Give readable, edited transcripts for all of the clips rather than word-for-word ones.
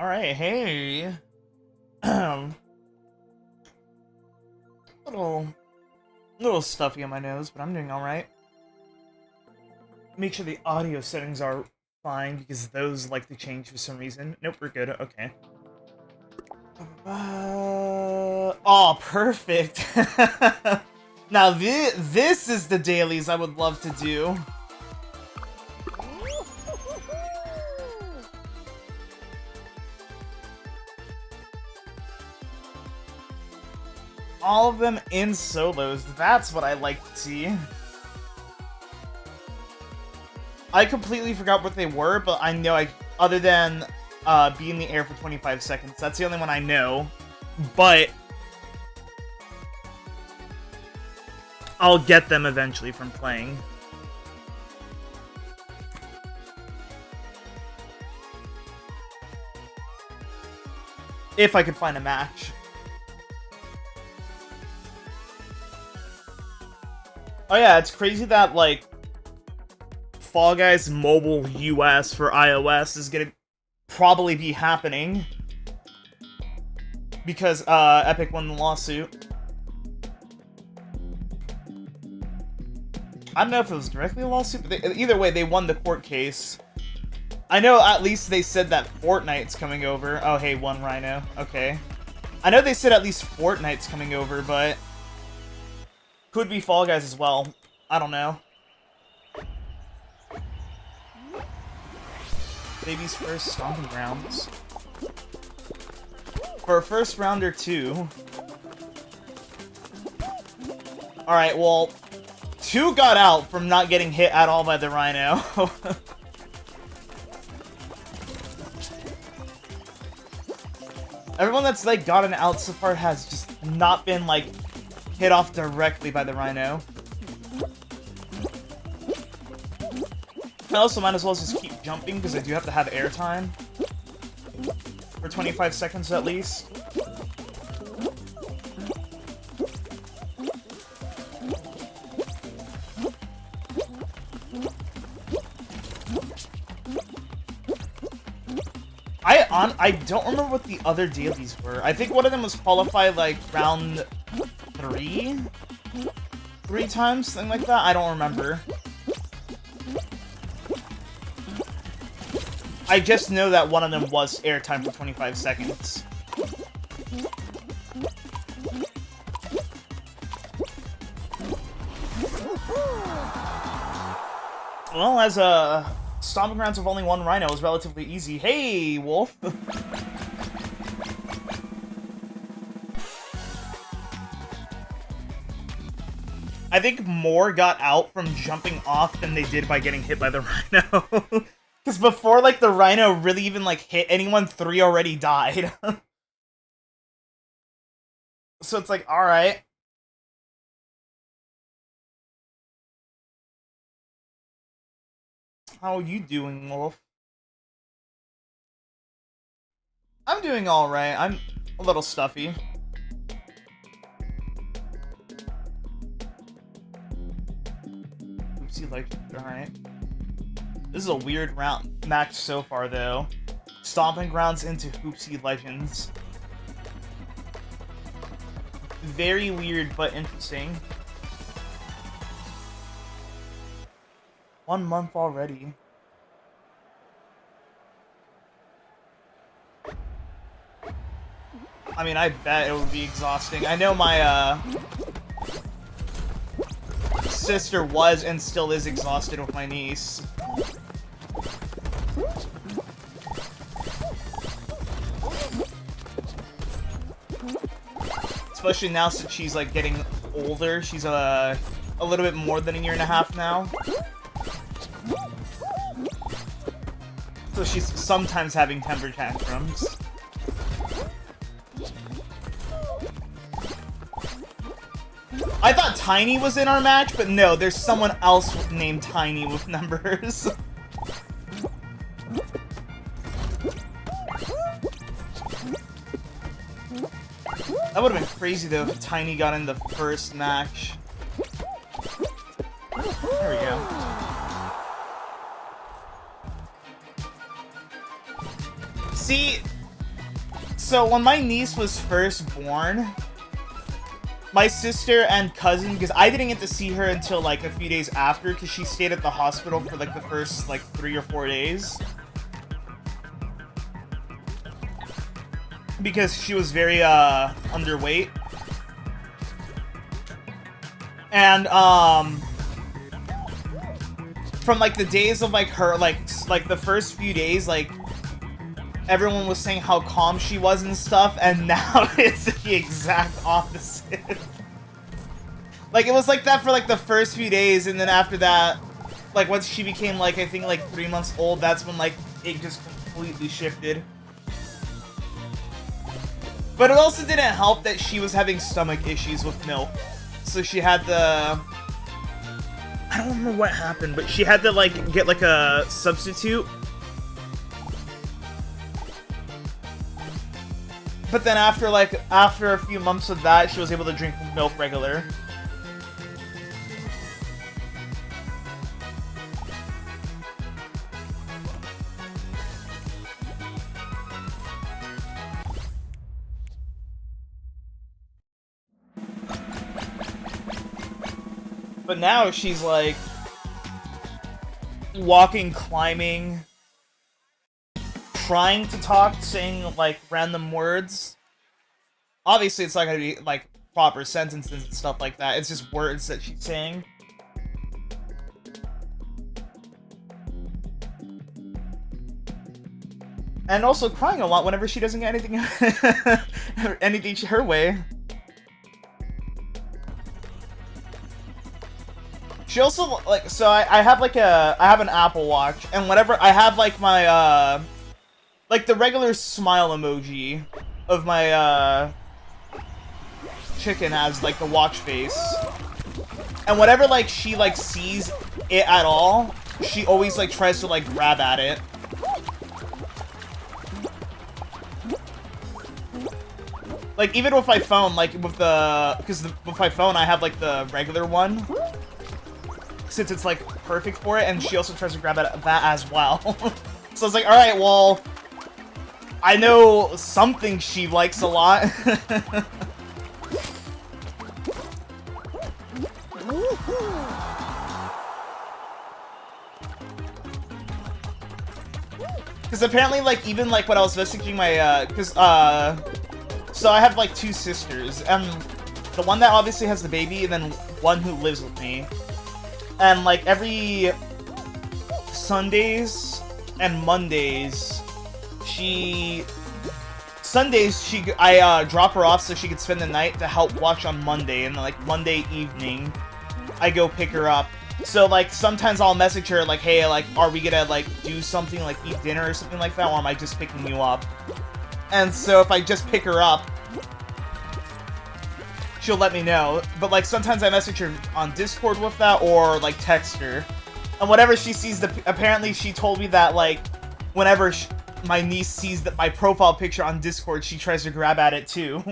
Alright, hey. little little stuffy on my nose, but I'm doing alright. Make sure the audio settings are fine because those like to change for some reason. Nope, we're good. Okay. Oh, perfect. Now this is the dailies I would love to do. All of them in solos. That's what I like to see. I completely forgot what they were, but I know other than be in the air for 25 seconds. That's the only one I know. But I'll get them eventually from playing. If I could find a match. Oh yeah, it's crazy that, like, Fall Guys Mobile US for iOS is gonna probably be happening. Because, Epic won the lawsuit. I don't know if it was directly a lawsuit, but either way, they won the court case. I know at least they said that Fortnite's coming over. Oh, hey, one Rhino. Okay. I know they said at least Fortnite's coming over, but could be Fall Guys as well. I don't know. Baby's first stomping grounds. For a first round or two. Alright, well, 2 got out from not getting hit at all by the Rhino. Everyone that's, like, gotten out so far has just not been, like, hit off directly by the Rhino. I also might as well just keep jumping, because I do have to have airtime. For 25 seconds at least. I don't remember what the other dailies were. I think one of them was qualified, like, round 3? 3 times? Something like that? I don't remember. I just know that one of them was airtime for 25 seconds. Well, as stomping grounds with only one Rhino is relatively easy. Hey, Wolf! I think more got out from jumping off than they did by getting hit by the Rhino. Because before, like, the Rhino really even, like, hit anyone, 3 already died. So it's like, alright. How are you doing, Wolf? I'm doing alright. I'm a little stuffy. Oopsie, like, alright. This is a weird match so far, though. Stomping Grounds into Hoopsie Legends. Very weird, but interesting. 1 month already. I mean, I bet it would be exhausting. I know my, sister was and still is exhausted with my niece. Especially now since she's, like, getting older. She's, a little bit more than a year and a half now. So she's sometimes having temper tantrums. I thought Tiny was in our match, but no, there's someone else named Tiny with numbers. That would have been crazy, though, if Tiny got in the first match. There we go. See, So when my niece was first born, my sister and cousin, because I didn't get to see her until like a few days after, because she stayed at the hospital for like the first like 3 or 4 days. Because she was very underweight. And from like the days of like her like the first few days, like everyone was saying how calm she was and stuff, and now it's the exact opposite. Like, it was like that for like the first few days, and then after that, like once she became like, I think like 3 months old, that's when like it just completely shifted. But it also didn't help that she was having stomach issues with milk. So she had to... I don't remember what happened, but she had to like get like a substitute. But then after a few months of that, she was able to drink milk regular. But now she's like walking, climbing, trying to talk, saying like random words. Obviously, it's not gonna be like proper sentences and stuff like that. It's just words that she's saying. And also crying a lot whenever she doesn't get anything anything her way. She also, like, so I have like I have an Apple Watch, and whenever I have like my, like the regular smile emoji of my, chicken as like the watch face. And whenever like she like sees it at all, she always like tries to like grab at it. Like even with my phone, like with the, because with my phone I have like the regular one. Since it's like perfect for it, and she also tries to grab at that as well. So it's like, alright, well, I know something she likes a lot. Because apparently, like, even like when I was messaging my, so I have like 2 sisters, and the one that obviously has the baby, and then one who lives with me. And like every Sundays and Mondays, I drop her off so she could spend the night to help watch on Monday, and like Monday evening, I go pick her up. So like sometimes I'll message her like, hey, like, are we gonna like do something, like eat dinner or something like that, or am I just picking you up? And so if I just pick her up, she'll let me know. But like sometimes I message her on Discord with that, or like text her. And whenever she sees apparently she told me that like whenever my niece sees my profile picture on Discord, she tries to grab at it too.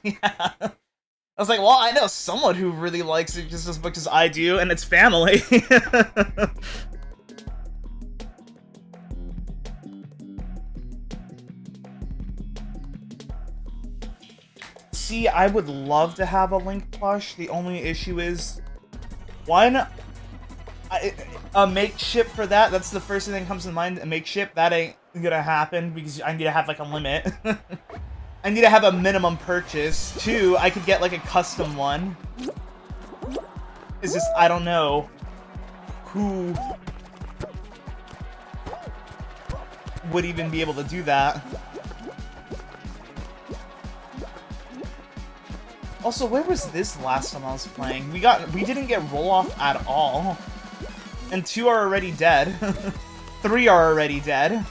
Yeah. I was like, well, I know someone who really likes it just as much as I do, and it's family. See, I would love to have a Link plush. The only issue is, one, a makeshift for that. That's the first thing that comes to mind. A makeshift, that ain't gonna happen because I need to have like a limit. I need to have a minimum purchase. 2, I could get like a custom one. It's just, I don't know who would even be able to do that. Also, where was this last time I was playing? We didn't get roll-off at all. And 2 are already dead. 3 are already dead.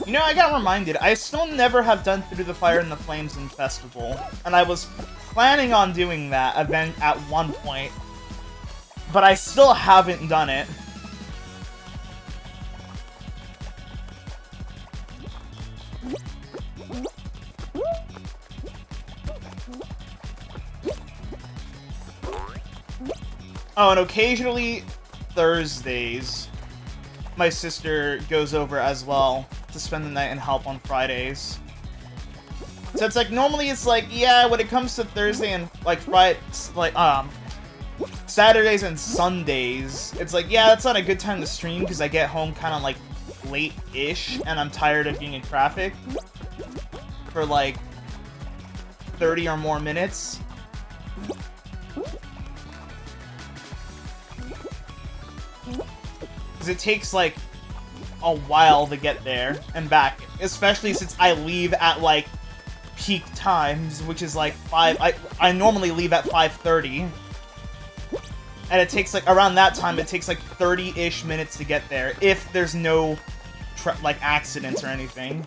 You know, I got reminded, I still never have done Through the Fire and the Flames in Festival. And I was planning on doing that event at one point. But I still haven't done it. Oh, and occasionally Thursdays, my sister goes over as well to spend the night and help on Fridays. So it's like, normally it's like, yeah, when it comes to Thursday and like Saturdays and Sundays, it's like, yeah, that's not a good time to stream because I get home kind of like late-ish and I'm tired of being in traffic for like 30 or more minutes. Because it takes like a while to get there and back, especially since I leave at like peak times, which is like 5. I normally leave at 5:30, and it takes like around that time. It takes like 30-ish minutes to get there if there's no like accidents or anything.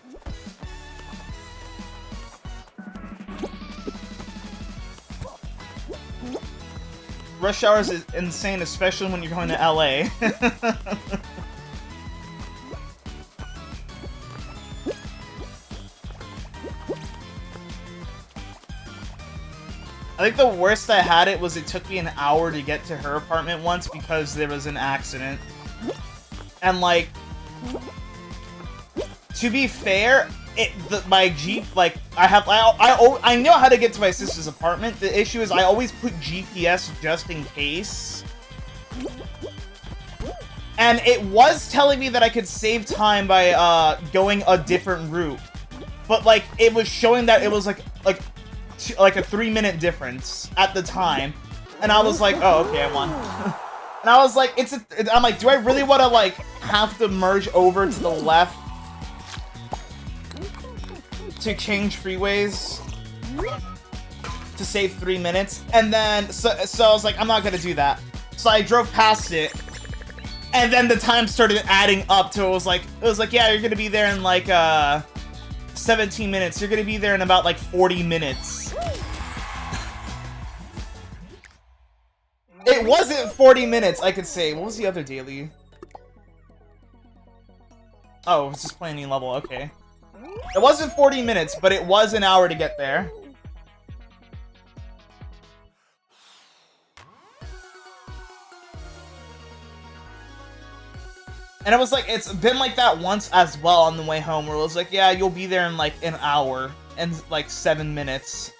Rush hours is insane, especially when you're going to LA. I think the worst I had it was it took me an hour to get to her apartment once because there was an accident. And like, to be fair, my Jeep, like, I know how to get to my sister's apartment. The issue is I always put GPS just in case. And it was telling me that I could save time by going a different route. But like, it was showing that it was like a 3-minute difference at the time. And I was like, oh, okay, I won. And I was like, I'm like, do I really want to like have to merge over to the left to change freeways to save 3 minutes? And then so I was like, I'm not gonna do that. So I drove past it, and then the time started adding up to it was like, yeah, you're gonna be there in like 17 minutes. You're gonna be there in about like 40 minutes. It wasn't 40 minutes, I could say. What was the other daily? Oh, it was just playing new level, okay. It wasn't 40 minutes, but it was an hour to get there. And it was like, it's been like that once as well on the way home, where it was like, yeah, you'll be there in like an hour and like 7 minutes.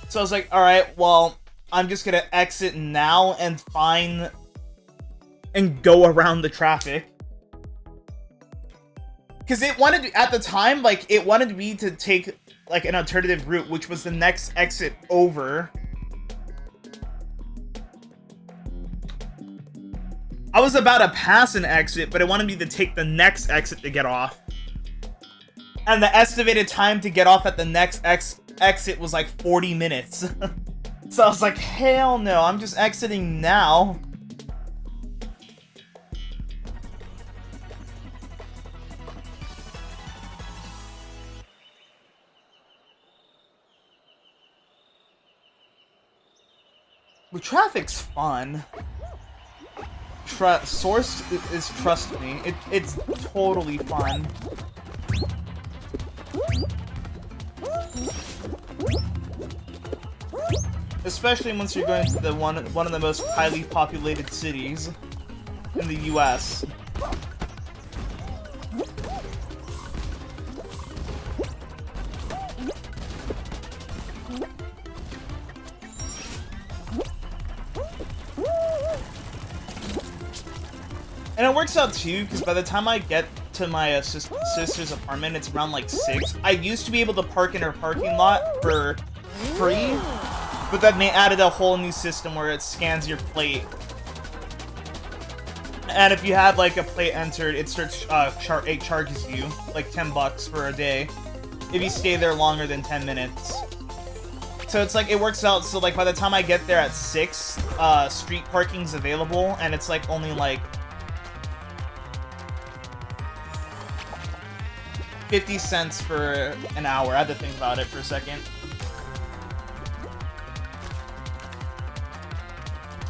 So I was like, alright, well, I'm just gonna exit now and go around the traffic. Because it wanted, at the time, like, it wanted me to take, like, an alternative route, which was the next exit over. I was about to pass an exit, but it wanted me to take the next exit to get off. And the estimated time to get off at the next exit was like 40 minutes. So I was like, hell no, I'm just exiting now. But traffic's fun. Source is, trust me, it's totally fun. Especially once you're going to the one of the most highly populated cities in the US. And it works out too, because by the time I get to my sister's apartment, it's around like 6. I used to be able to park in her parking lot for free, but then they added a whole new system where it scans your plate. And if you have like a plate entered, it starts it charges you like $10 for a day if you stay there longer than 10 minutes. So it's like, it works out, so like by the time I get there at 6, street parking's available, and it's like only like 50 cents for an hour. I had to think about it for a second.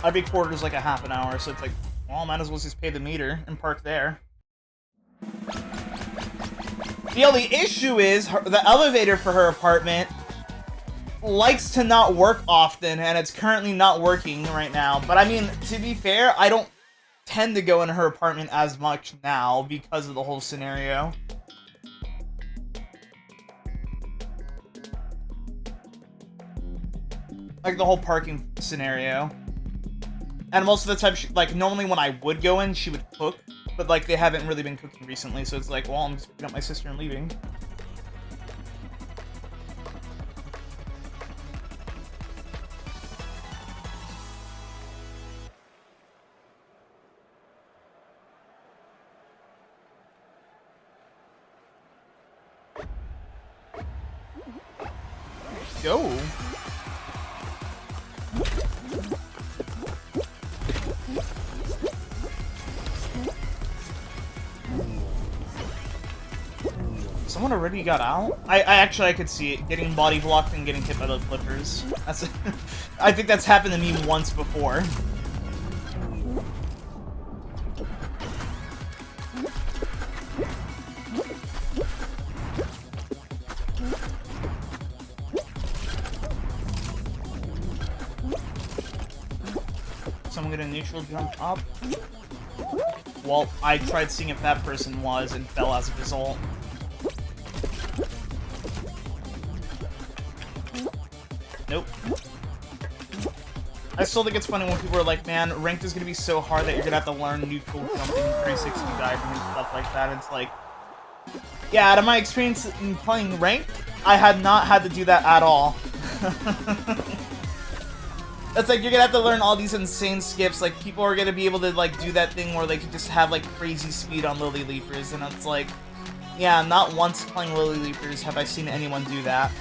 Every quarter is like a half an hour, so it's like, well, might as well just pay the meter and park there. The only issue is the elevator for her apartment likes to not work often, and it's currently not working right now. But I mean, to be fair, I don't tend to go in her apartment as much now because of the whole scenario. Like the whole parking scenario. And most of the time, like, normally when I would go in, she would cook. But, like, they haven't really been cooking recently, so it's like, well, I'm just picking up my sister and leaving. Go. Someone already got out? I could see it. Getting body blocked and getting hit by the flippers. That's I think that's happened to me once before. Someone get a neutral jump up. Well, I tried seeing if that person was and fell as a result. Nope. I still think it's funny when people are like, man, ranked is gonna be so hard that you're gonna have to learn neutral jumping, 360 diving, and stuff like that. And it's like, yeah, out of my experience in playing ranked, I had not had to do that at all. It's like, you're gonna have to learn all these insane skips. Like, people are gonna be able to, like, do that thing where they could just have, like, crazy speed on Lily Leapers. And it's like, yeah, not once playing Lily Leapers have I seen anyone do that.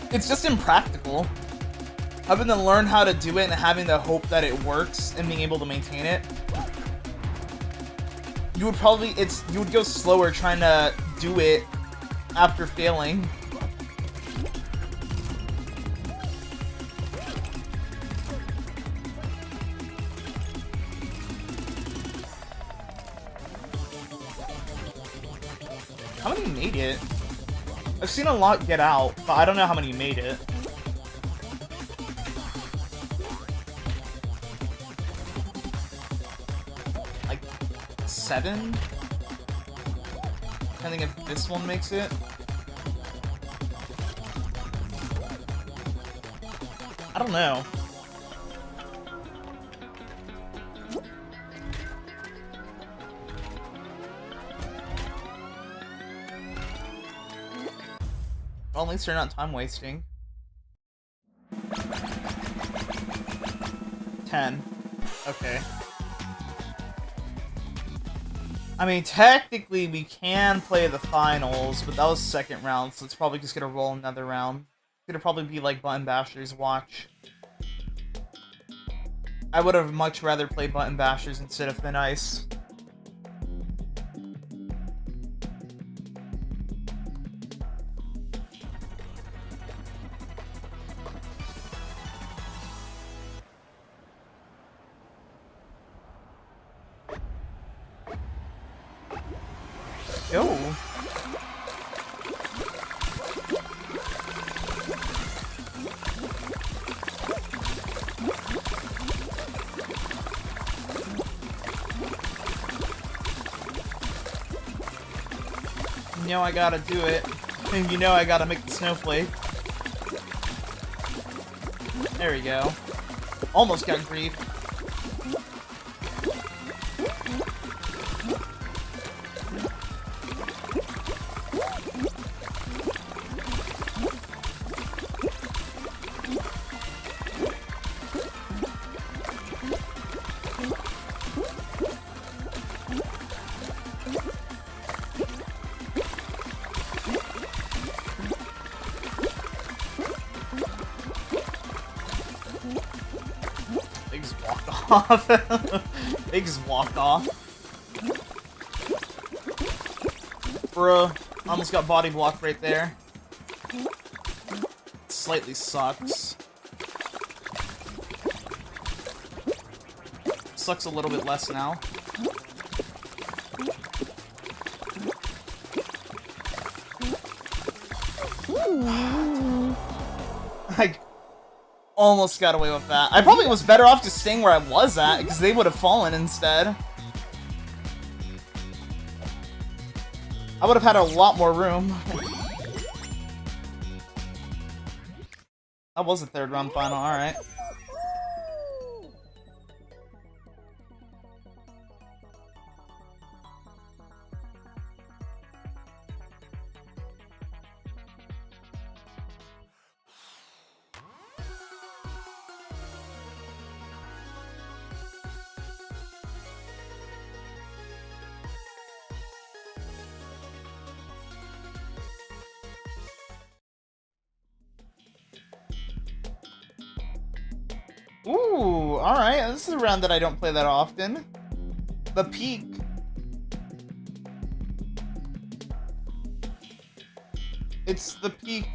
It's just impractical. Having to learn how to do it and having the hope that it works and being able to maintain it. You would probably, you would go slower trying to do it after failing. How many made it? I've seen a lot get out, but I don't know how many made it. Like 7? I think if this one makes it. I don't know. Well, at least they're not time wasting. 10. Okay. I mean, technically we can play the finals, but that was second round, so it's probably just gonna roll another round. It's gonna probably be like Button Bashers watch. I would have much rather played Button Bashers instead of Thin Ice. Yo. You know I gotta do it. And you know I gotta make the snowflake. There we go. Almost got grief. They just walked off. They just walked off. Bruh. Almost got body blocked right there. Slightly sucks. Sucks a little bit less now. Almost got away with that. I probably was better off just staying where I was at, because they would have fallen instead. I would have had a lot more room. That was a third round final, alright. Ooh, alright. This is a round that I don't play that often. The Peak. It's the Peak.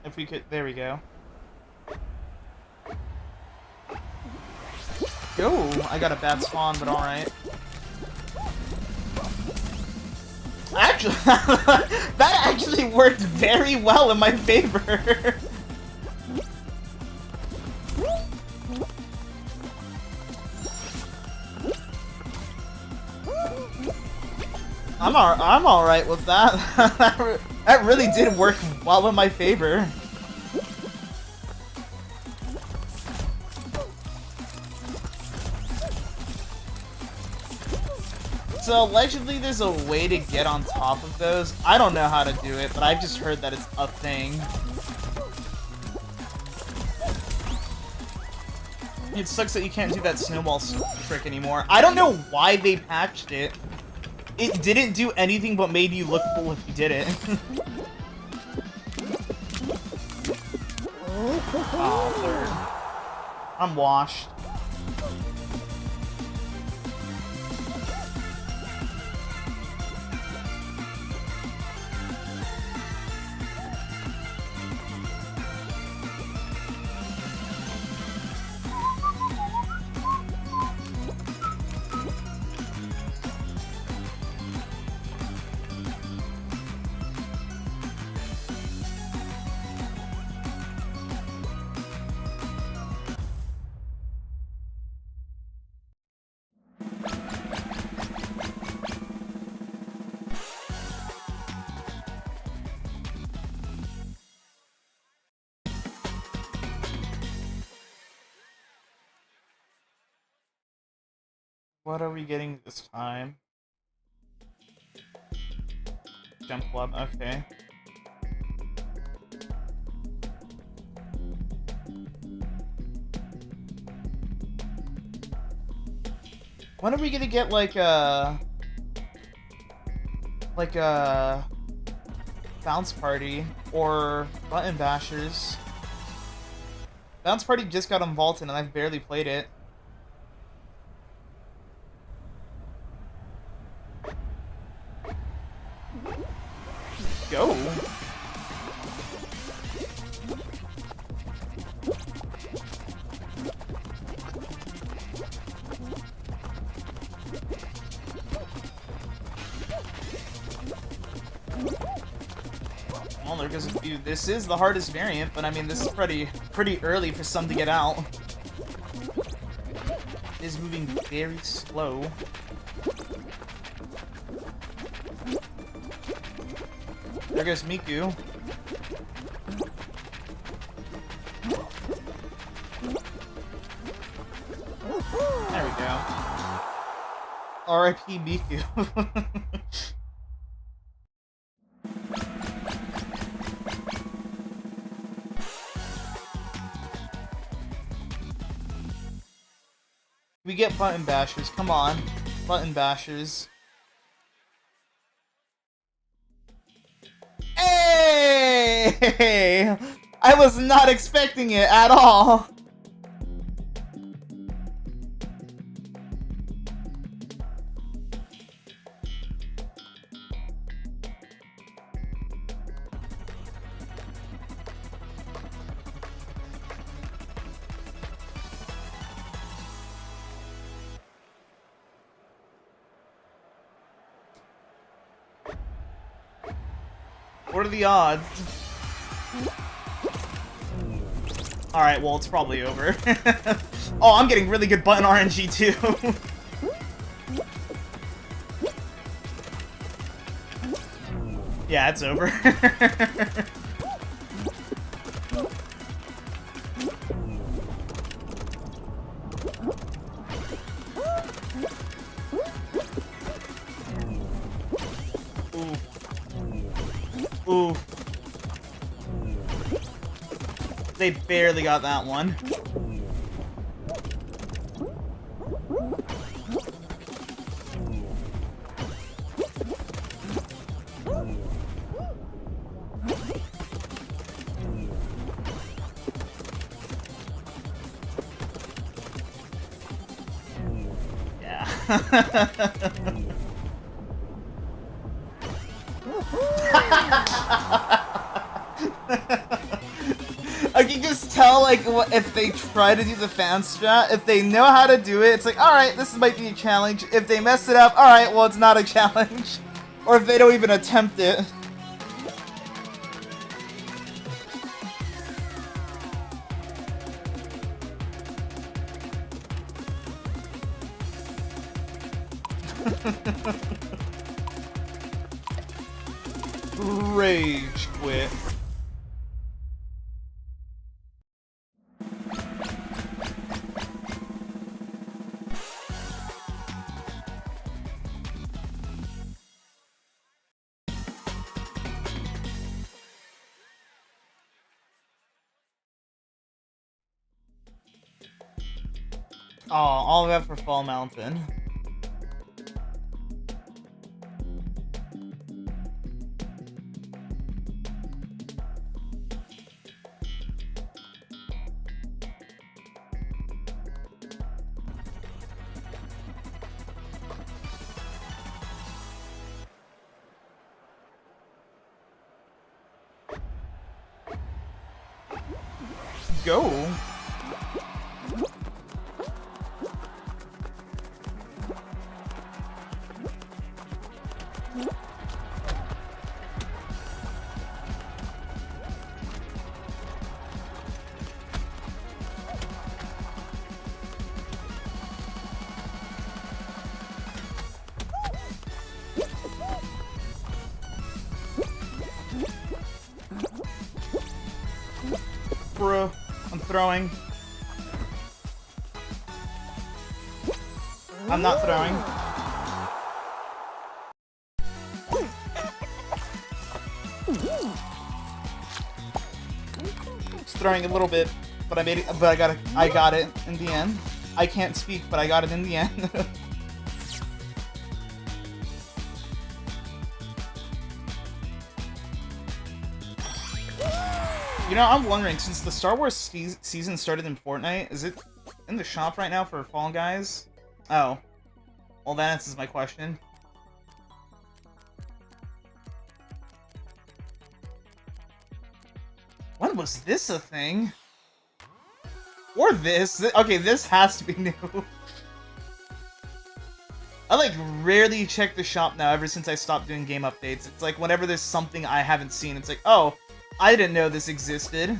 If we could, there we go. Yo, I got a bad spawn, but alright. Actually, that actually worked very well in my favor. I'm alright with that. That really did work well in my favor. So allegedly there's a way to get on top of those. I don't know how to do it, but I've just heard that it's a thing. It sucks that you can't do that snowball trick anymore. I don't know why they patched it. It didn't do anything but made you look cool if you did it. Oh, third. I'm washed. What are we getting this time? Jump club, okay. When are we gonna get like a bounce party or button bashers? Bounce party just got on Vaulted and I've barely played it. Go. Well, there goes a few. This is the hardest variant, but I mean, this is pretty early for some to get out. It is moving very slow. There goes Miku. There we go. R.I.P. Miku. We get button bashers. Come on. Button bashers. Hey! I was not expecting it at all. What are the odds? Alright, well, it's probably over. Oh, I'm getting really good button RNG, too. Yeah, it's over. Ooh. Ooh. They barely got that one. I can just tell, like, if they try to do the fan strat, if they know how to do it, it's like, alright, this might be a challenge. If they mess it up, alright, well, it's not a challenge. Or if they don't even attempt it. Rage quit. Oh, all of that for Fall Mountain. Go. Bro, I'm throwing. I'm not throwing. Just throwing a little bit, but I made it. But I got it in the end. I can't speak, but I got it in the end. You know, I'm wondering, since the Star Wars season started in Fortnite, is it in the shop right now for Fall Guys? Oh. Well, that answers my question. When was this a thing? Or this? Okay, this has to be new. I, like, rarely check the shop now ever since I stopped doing game updates. It's like, whenever there's something I haven't seen, it's like, oh, I didn't know this existed.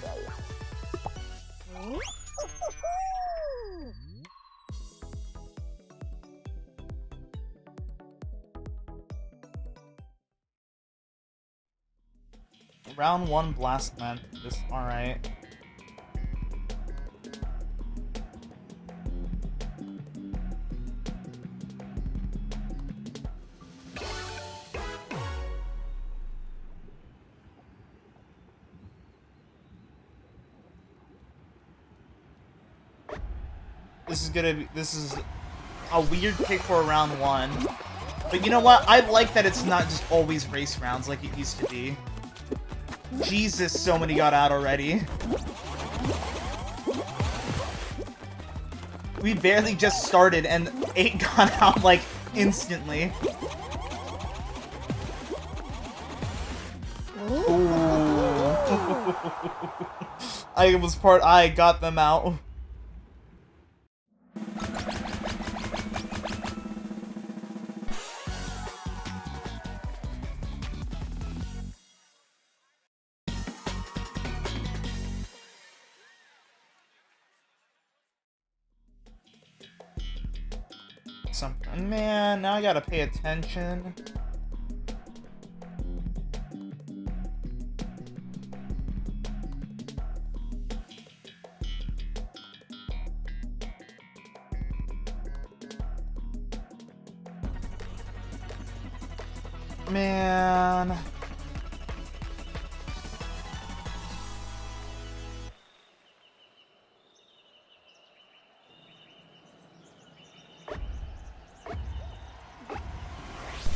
Round 1 Blast Man. Just alright. This is a weird pick for round 1. But you know what? I like that it's not just always race rounds like it used to be. Jesus, so many got out already. We barely just started and 8 got out, like, instantly. Ooh. I got them out. something. Man, now I gotta pay attention. Man.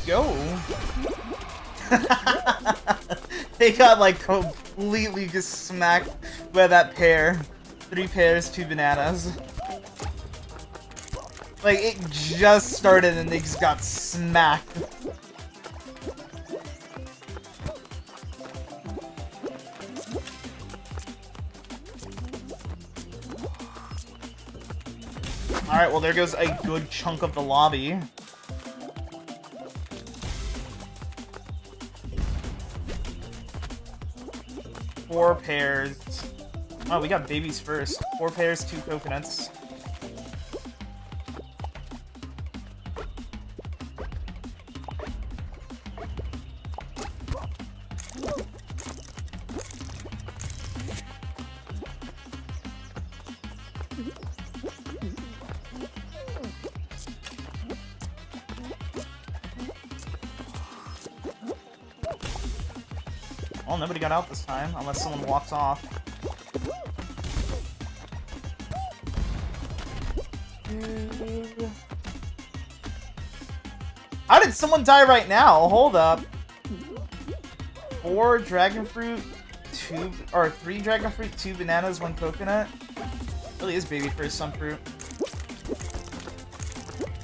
Go. They got like completely just smacked by that pair. 3 pears, 2 bananas. Like it just started and they just got smacked. Alright, well there goes a good chunk of the lobby. Four pears. Oh, we got babies first. 4 pears, 2 coconuts. Well, nobody got out this time, unless someone walks off. How did someone die right now? Hold up. 4 dragon fruit, 3 dragon fruit, 2 bananas, 1 coconut. Really is baby first, some fruit.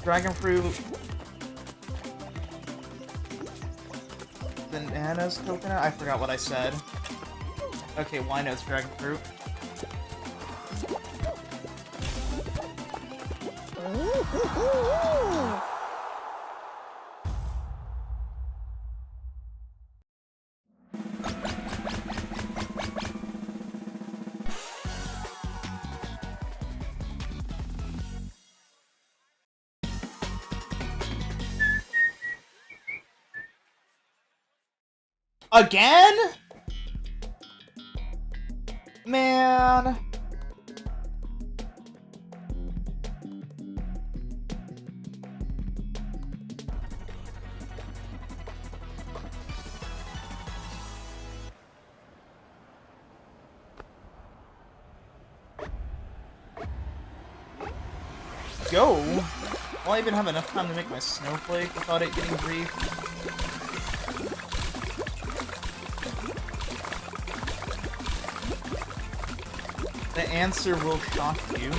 Dragon fruit. Bananas, coconut? I forgot what I said. Okay, why no, it's dragon fruit. Again? Man. Go. Will I even have enough time to make my snowflake without it getting briefed? The answer will shock you.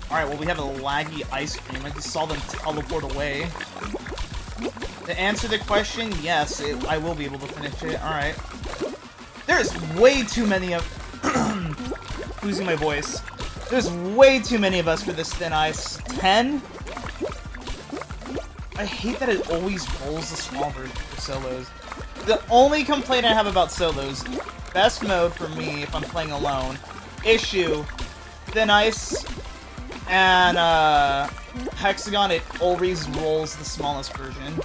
Alright, well we have a laggy ice cream. I just saw them teleport away. To answer the question, yes, I will be able to finish it. Alright. There's way too many of... losing my voice. There's way too many of us for this thin ice. 10? I hate that it always rolls the small version for solos. The only complaint I have about solos, best mode for me if I'm playing alone, issue, thin ice, and hexagon, it always rolls the smallest version.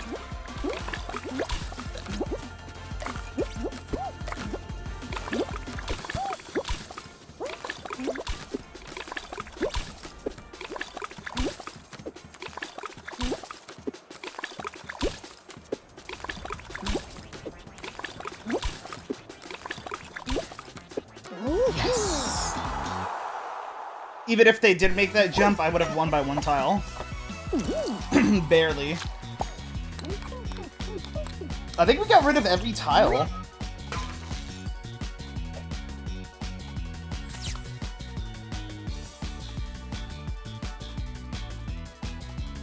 Even if they did make that jump, I would have won by 1 tile. Barely. I think we got rid of every tile.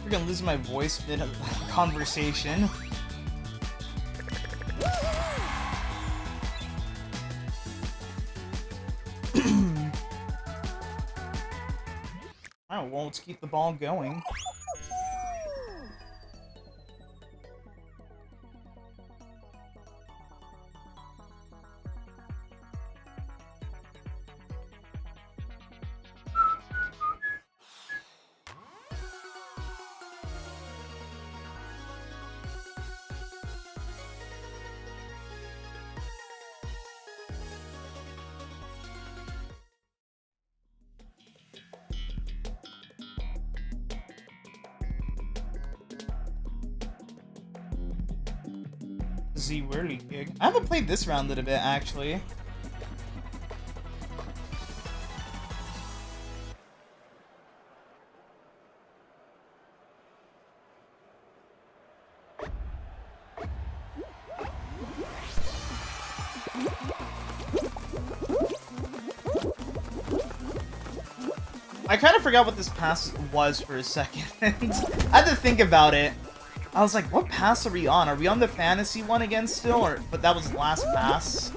We're gonna lose my voice mid-conversation. Alright, well, let's keep the ball going. Z Whirly Gig. I haven't played this rounded a bit, actually. I kind of forgot what this pass was for a second. I had to think about it. I was like, what pass are we on? Are we on the fantasy one again still? Or but that was the last pass.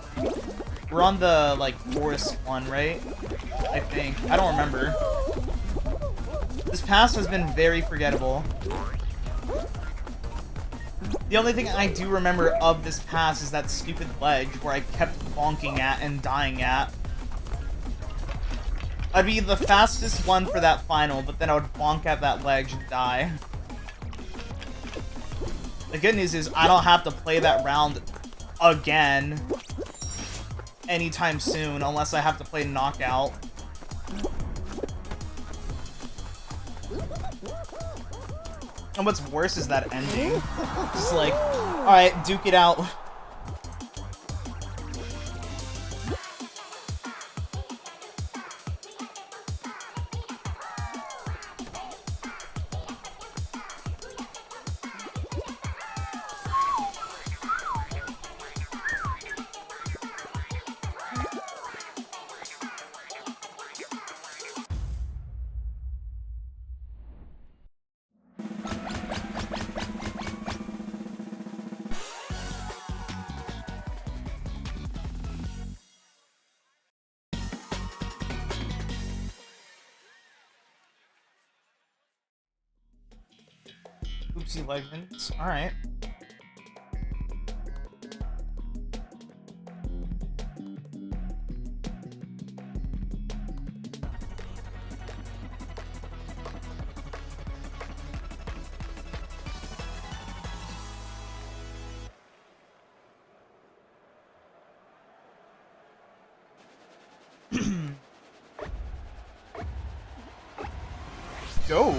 We're on the, like, forest one, right? I think. I don't remember. This pass has been very forgettable. The only thing I do remember of this pass is that stupid ledge where I kept bonking at and dying at. I'd be the fastest one for that final, but then I would bonk at that ledge and die. The good news is I don't have to play that round again anytime soon, unless I have to play knockout. And what's worse is that ending. Just like, alright, duke it out. Oopsie Legends. Alright. Go.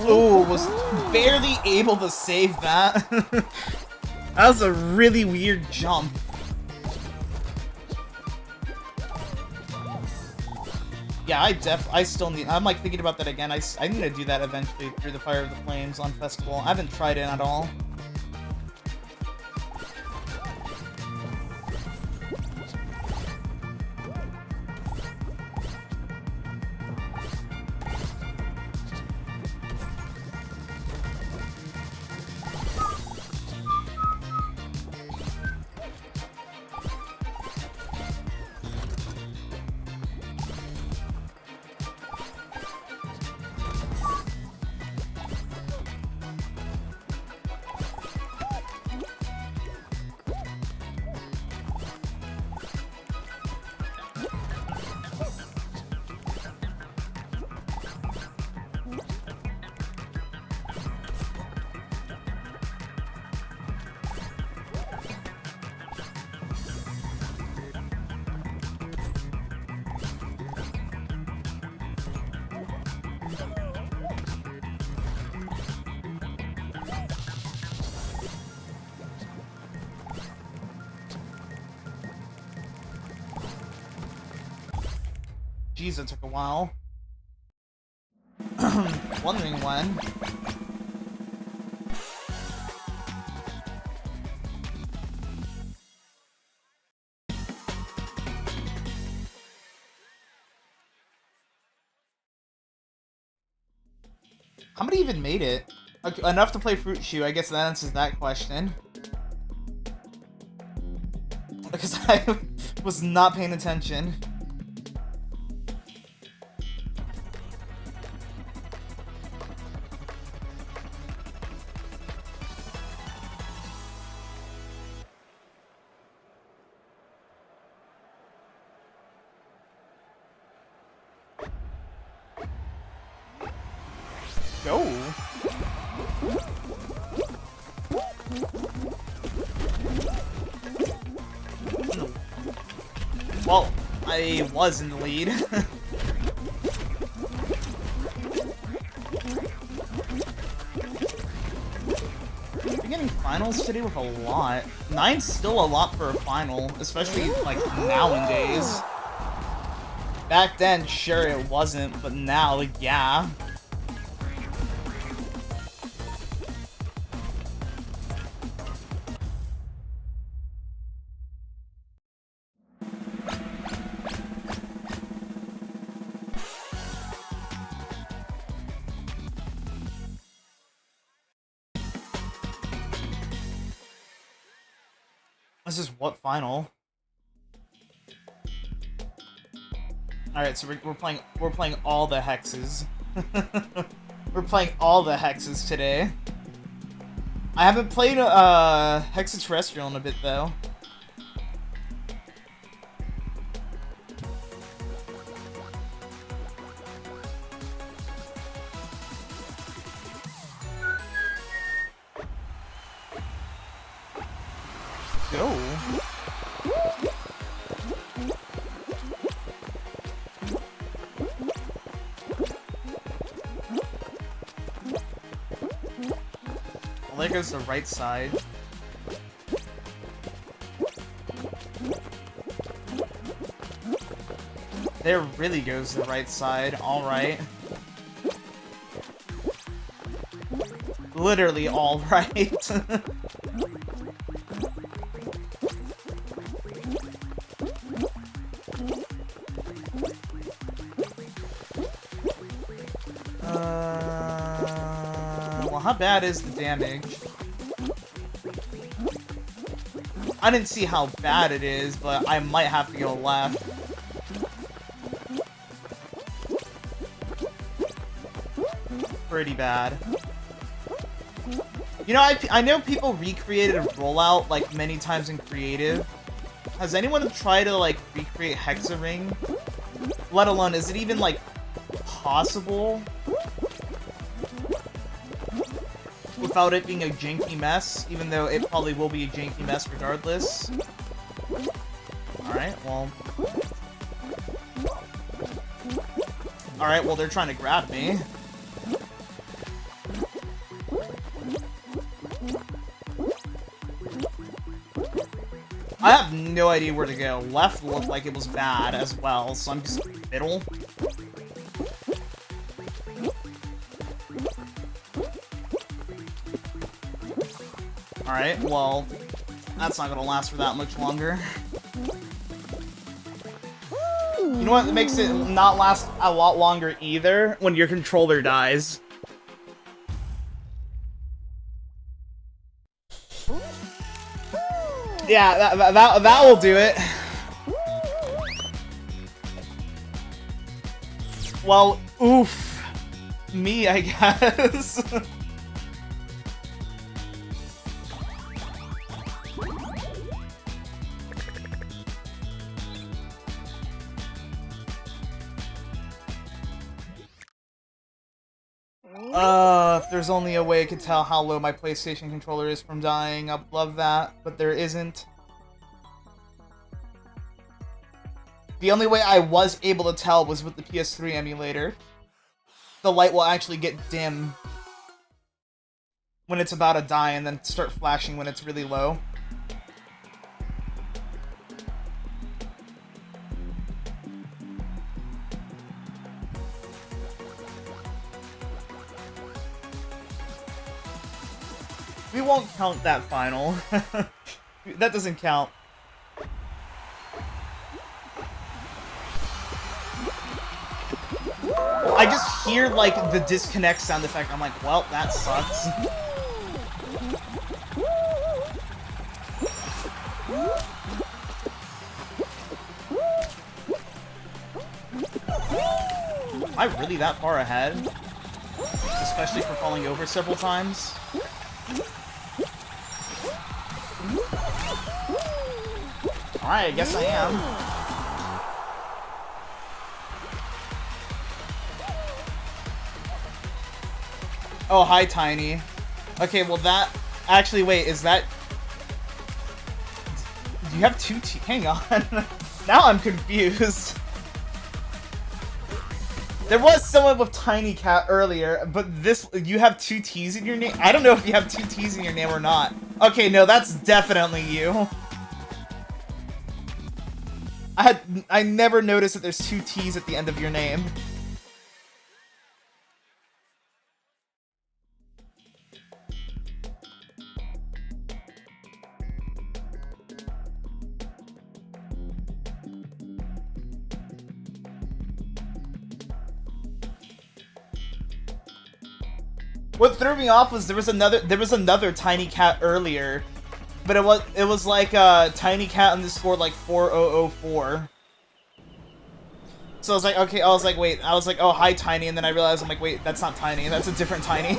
Oh, was barely able to save that. That was a really weird jump. Yeah, I still need, I'm like thinking about that again. I need to do that eventually through the Fire of the Flames on Festival. I haven't tried it at all. Jeez, it took a while. Wondering when. How many even made it? Okay, enough to play Fruit Shoe, I guess that answers that question. Because I was not paying attention. Go. Well, I was in the lead. We're getting finals today with a lot. 9's still a lot for a final, especially like nowadays. Back then, sure it wasn't, but now, yeah. This is what final? Alright, so we're playing all the hexes. We're playing all the hexes today. I haven't played Hexaterrestrial in a bit though. Go. Well, there goes the right side. There really goes the right side. Alright. Literally all right. Well, how bad is the damage? I didn't see how bad it is, but I might have to go left. Pretty bad. You know, I know people recreated a rollout like many times in creative. Has anyone tried to like recreate Hexaring? Let alone, is it even like possible without it being a janky mess? Even though it probably will be a janky mess regardless. Alright, well. Alright, well they're trying to grab me. I have no idea where to go. Left looked like it was bad as well, so I'm just middle. Alright, well, that's not gonna last for that much longer. You know what makes it not last a lot longer either? When your controller dies. Yeah, that will do it. Well, oof. Me, I guess. If there's only a way I could tell how low my PlayStation controller is from dying, I'd love that, but there isn't. The only way I was able to tell was with the PS3 emulator. The light will actually get dim when it's about to die and then start flashing when it's really low. We won't count that final. That doesn't count. I just hear, like, the disconnect sound effect. I'm like, well, that sucks. Am I really that far ahead? Especially for falling over several times? Alright, I guess I am. Oh, hi, Tiny. Okay, well that... Actually, wait, is that... Do you have two Hang on. Now I'm confused. There was someone with Tiny Cat earlier, but this, you have 2 T's in your name? I don't know if you have 2 T's in your name or not. Okay, no, that's definitely you. I never noticed that there's 2 T's at the end of your name. What threw me off was there was another Tiny Cat earlier, but it was like Tiny Cat underscore like 4004. So I was like, okay, I was like, wait, I was like, oh, hi Tiny, and then I realized I'm like, wait, that's not Tiny, that's a different Tiny.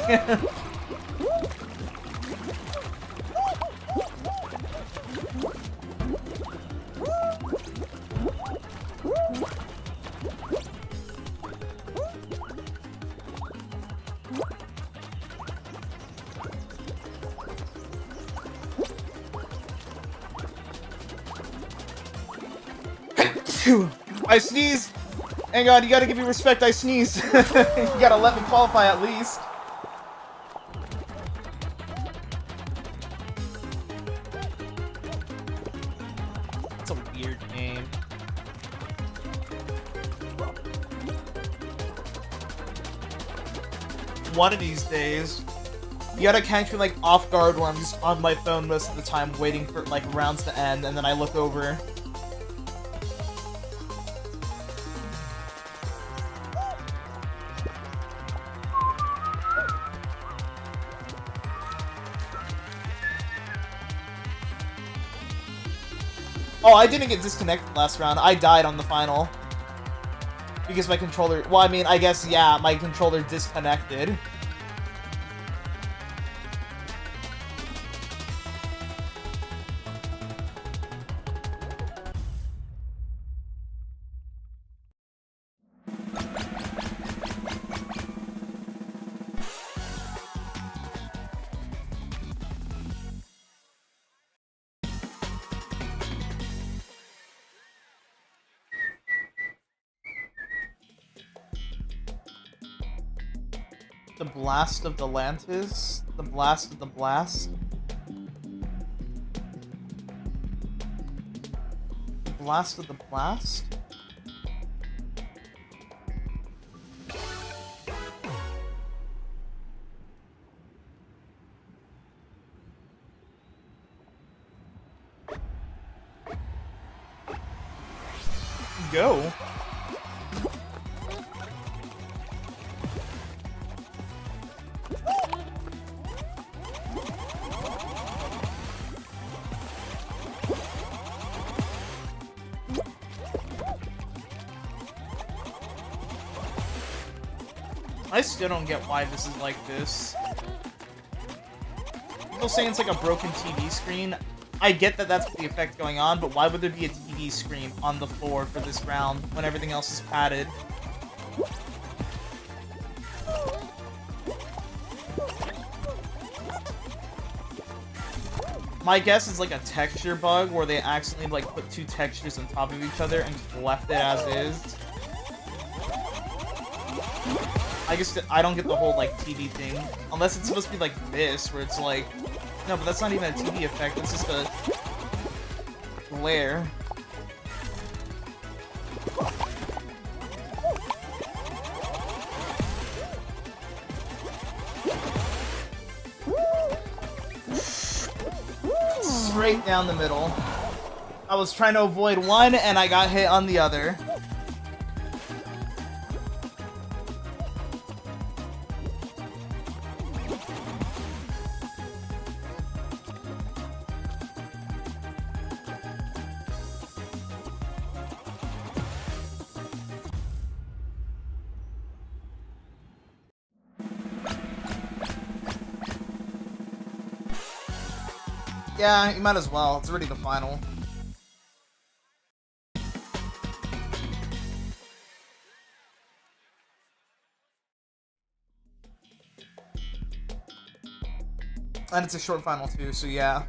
I sneezed! Hang on, you gotta give me respect, I sneezed. You gotta let me qualify at least. That's a weird name. One of these days, you gotta catch me like off guard where I'm just on my phone most of the time waiting for like rounds to end, and then I look over. Oh, I didn't get disconnected last round. I died on the final. Because my controller... Well, I mean, I guess, yeah, my controller disconnected. The Blast of Delantis? The Blast of the Blast? The Blast of the Blast? Go. I still don't get why this is like this. People saying it's like a broken TV screen. I get that that's the effect going on, but why would there be a TV screen on the floor for this round when everything else is padded? My guess is like a texture bug where they accidentally like put 2 textures on top of each other and just left it as is. I guess I don't get the whole like TV thing, unless it's supposed to be like this, where it's like, no, but that's not even a TV effect. It's just a glare. Straight down the middle. I was trying to avoid one, and I got hit on the other. Yeah, you might as well. It's already the final. And it's a short final too, so yeah.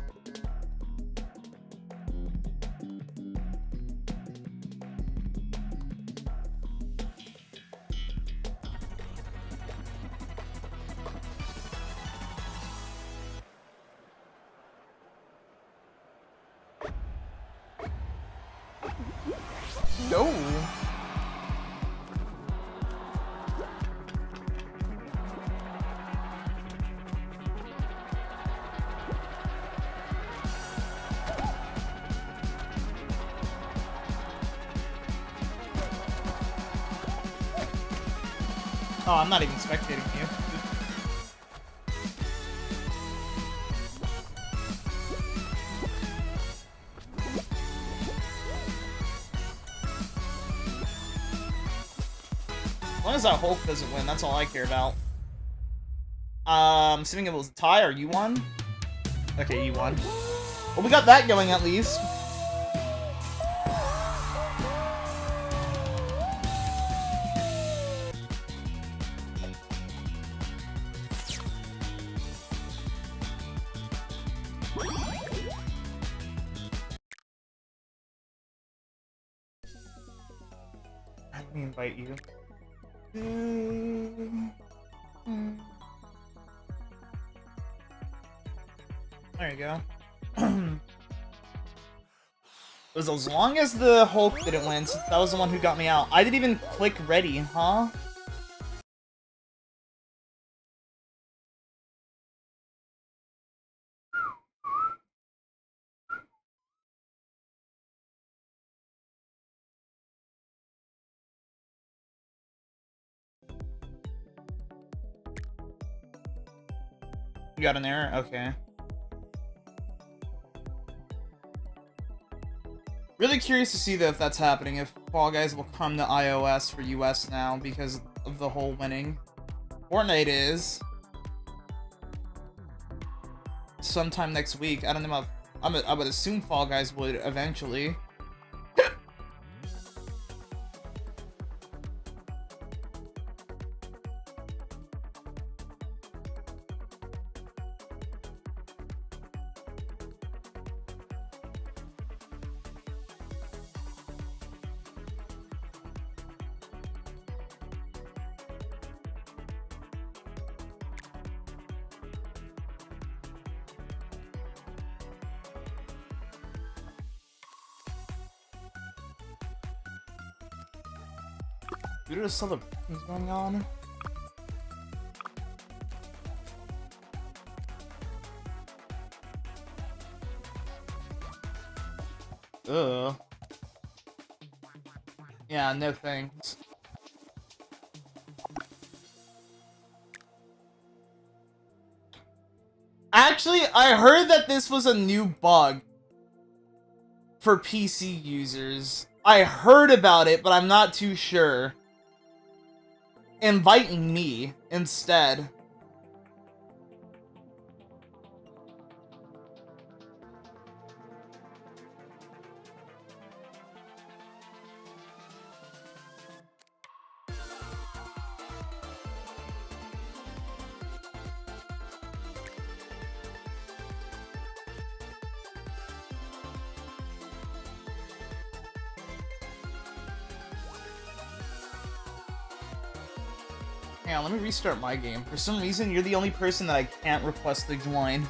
go. Oh, I'm not even spectating you. As long as that Hulk doesn't win, that's all I care about. Assuming it was a tie, or you won? Okay, you won. Well, we got that going at least. Let me invite you. There you go. It was as long as the Hulk didn't win, since that was the one who got me out. I didn't even click ready, huh? You got an error? Okay. Really curious to see though if that's happening, if Fall Guys will come to iOS for US now because of the whole winning. Fortnite is sometime next week. I don't know if I would assume Fall Guys would eventually. There are celebrations going on. Ugh. Yeah, no thanks. Actually, I heard that this was a new bug for PC users. I heard about it, but I'm not too sure. Inviting me instead. Yeah, let me restart my game. For some reason, you're the only person that I can't request to join.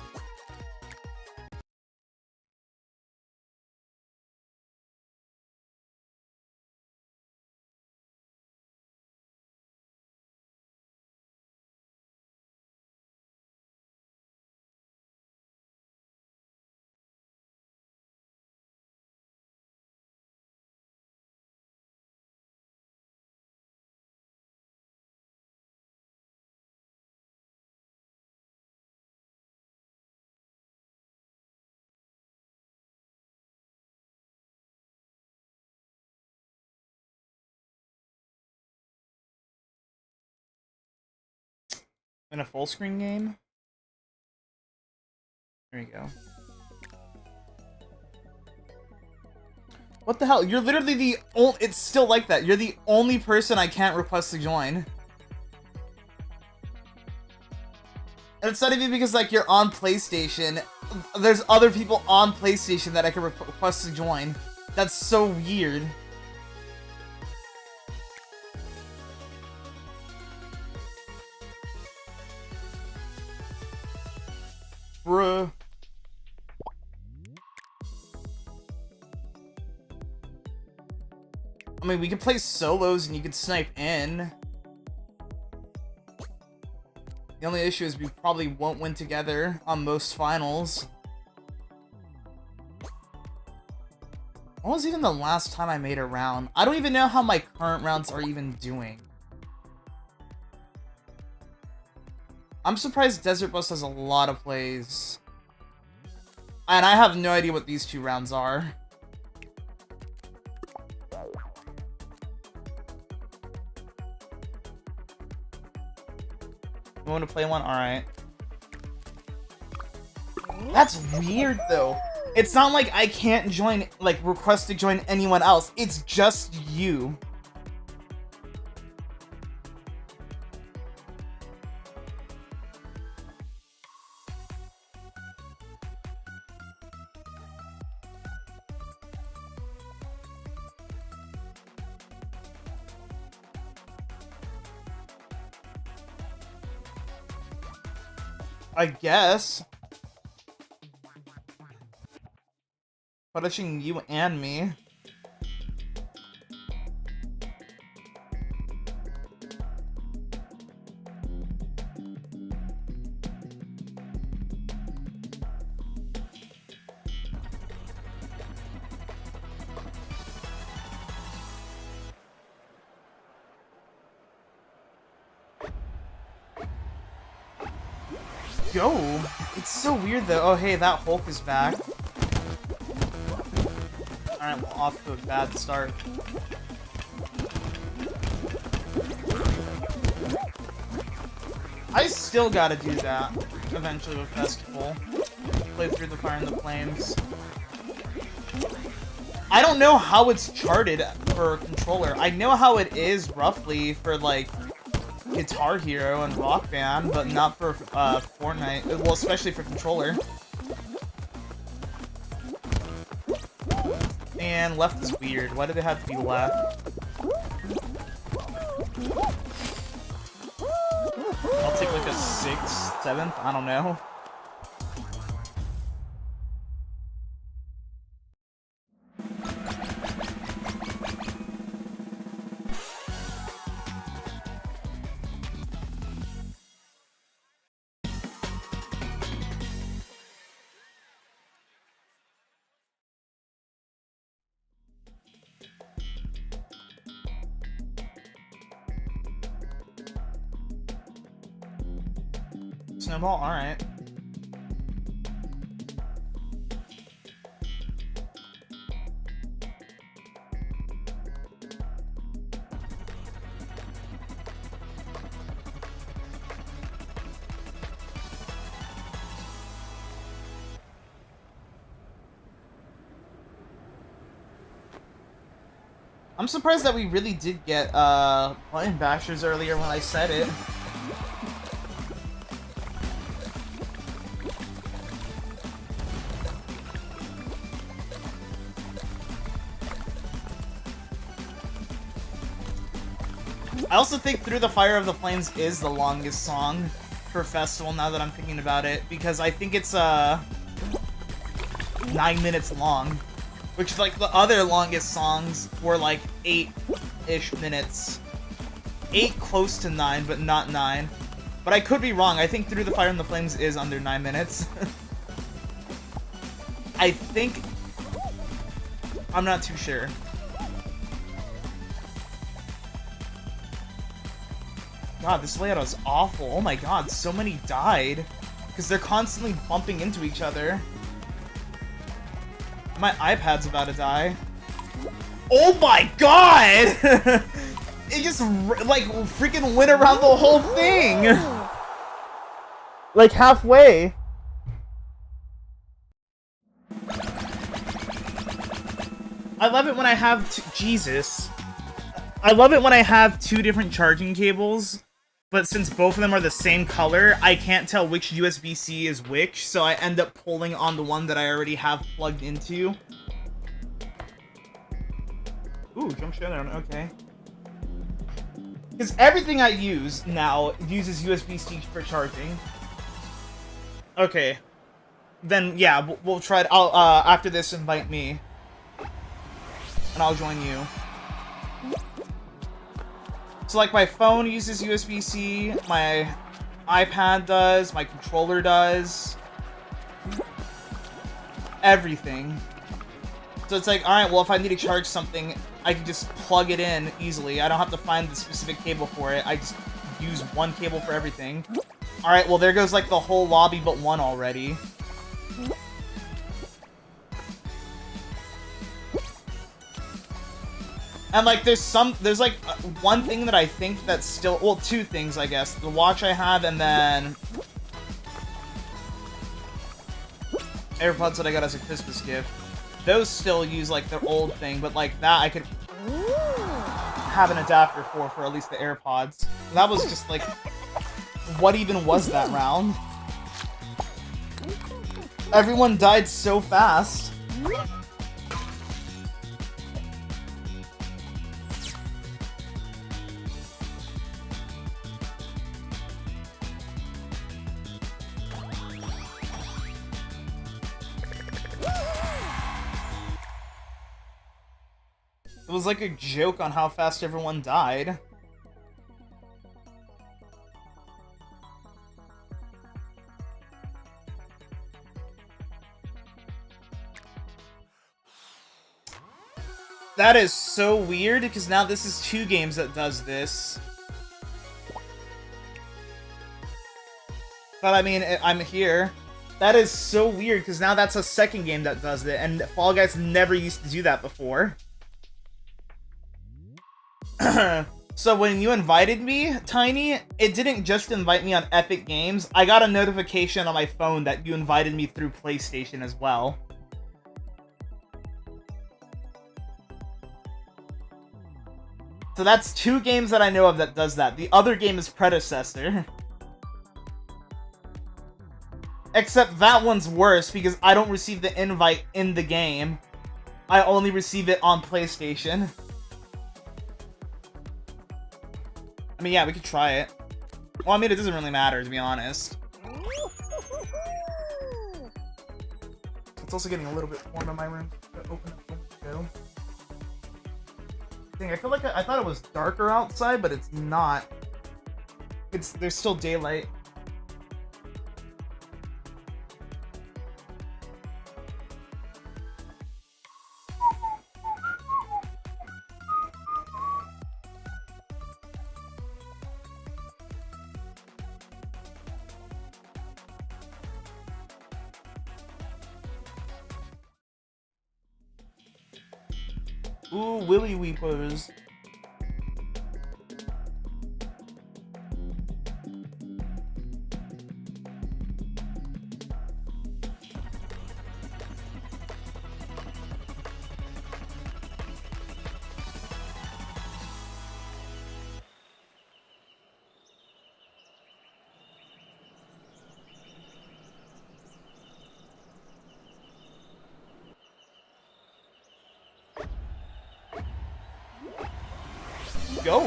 In a full screen game? There you go. What the hell? You're literally the only— it's still like that. You're the only person I can't request to join. And it's not even because, like, you're on PlayStation. There's other people on PlayStation that I can request to join. That's so weird. Bruh. I mean, we could play solos and you could snipe in. The only issue is we probably won't win together on most finals. When was even the last time I made a round? I don't even know how my current rounds are even doing. I'm surprised Desert Bus has a lot of plays. And I have no idea what these 2 rounds are. You want to play one? Alright. That's weird, though. It's not like I can't join, like, request to join anyone else. It's just you. I guess. Punishing you and me. Go! It's so weird though. Oh hey, that Hulk is back. Alright, well, off to a bad start. I still gotta do that eventually with Festival. Play through the Fire and the Flames. I don't know how it's charted for controller. I know how it is roughly for like Guitar Hero and Rock Band, but not for Fortnite. Well, especially for controller. And left is weird. Why do they have to be left? I'll take like a 6th, 7th, I don't know. Snowball, alright. I'm surprised that we really did get button bashers earlier when I said it. I also think Through the Fire of the Flames is the longest song for Festival now that I'm thinking about it, because I think it's 9 minutes long, which like the other longest songs were like 8-ish minutes. 8 close to 9, but not 9. But I could be wrong. I think Through the Fire and the Flames is under 9 minutes. I think... I'm not too sure. God, this layout is awful. Oh my god, so many died. Because they're constantly bumping into each other. My iPad's about to die. Oh my god! It just, like, freaking went around the whole thing! Like, halfway. I love it when I have Jesus. I love it when I have 2 different charging cables. But since both of them are the same color, I can't tell which USB-C is which, so I end up pulling on the one that I already have plugged into. Ooh, jump showdown, okay. Because everything I use now uses USB-C for charging. Okay. Then, yeah, we'll try to, after this, invite me. And I'll join you. So like my phone uses USB-C, my iPad does, my controller does, everything. So it's like, alright, well if I need to charge something, I can just plug it in easily. I don't have to find the specific cable for it. I just use one cable for everything. Alright, well there goes like the whole lobby but one already. And like there's like one thing that I think that's still, well, two things I guess. The watch I have and then AirPods that I got as a Christmas gift. Those still use like their old thing, but like that I could have an adapter for at least the AirPods. That was just like, what even was that round? Everyone died so fast. It was like a joke on how fast everyone died. That is so weird, because now this is 2 games that does this. But I mean, I'm here. That is so weird, because now that's a second game that does it, and Fall Guys never used to do that before. So when you invited me, Tiny, it didn't just invite me on Epic Games. I got a notification on my phone that you invited me through PlayStation as well. So that's 2 games that I know of that does that. The other game is Predecessor. Except that one's worse because I don't receive the invite in the game. I only receive it on PlayStation. I mean, yeah, we could try it. Well, I mean, it doesn't really matter, to be honest. It's also getting a little bit warm in my room. Open up the window. Dang, I feel like I thought it was darker outside, but it's not. There's still daylight. Ooh, Willy Weepers. Go.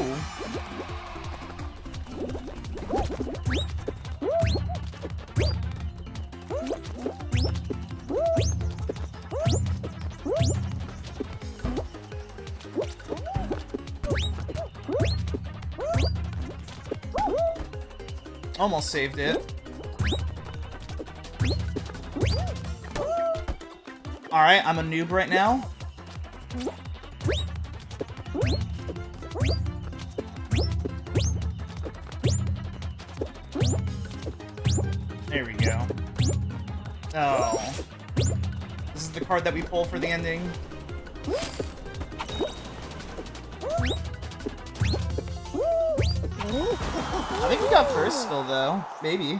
Almost saved it. Alright, I'm a noob right now. There we go. Oh. This is the card that we pull for the ending. I think we got first still, though. Maybe.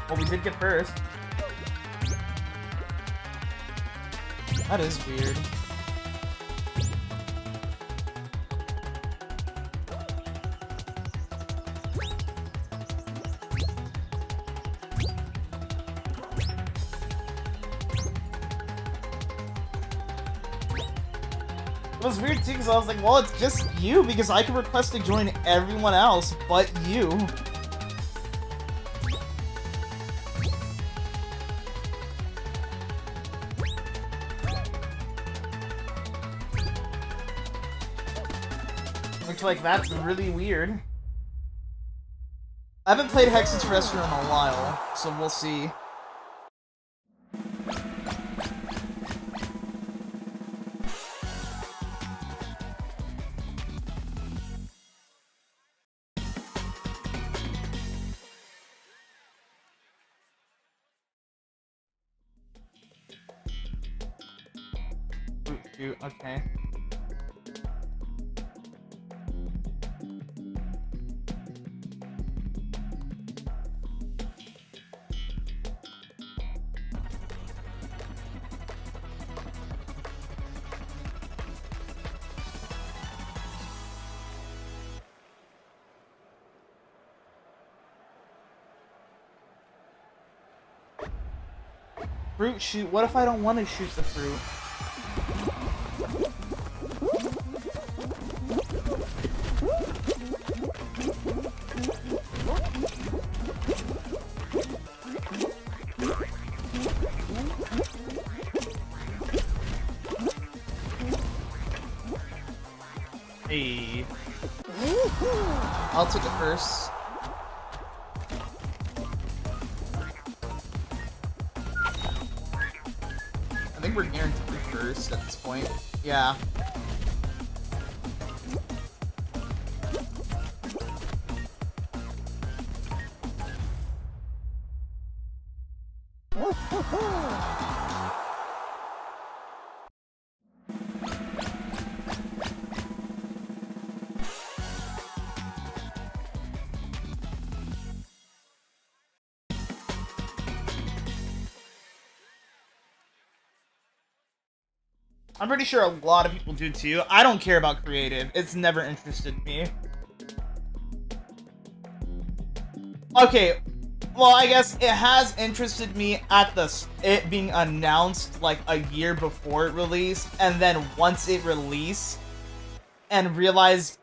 Well, we did get first. That is weird. was weird too, because I was like, well, it's just you, because I can request to join everyone else but you. Looks like that's really weird. I haven't played Hexen's Restaurant in a while, so we'll see. Shoot, okay. Fruit shoot? What if I don't want to shoot the fruit? Hey. I'll take it first. I think we're guaranteed first at this point. Yeah. I'm pretty sure a lot of people do too. I don't care about creative. It's never interested me. Okay, well, I guess it has interested me at it being announced like a year before it released, and then once it released and realized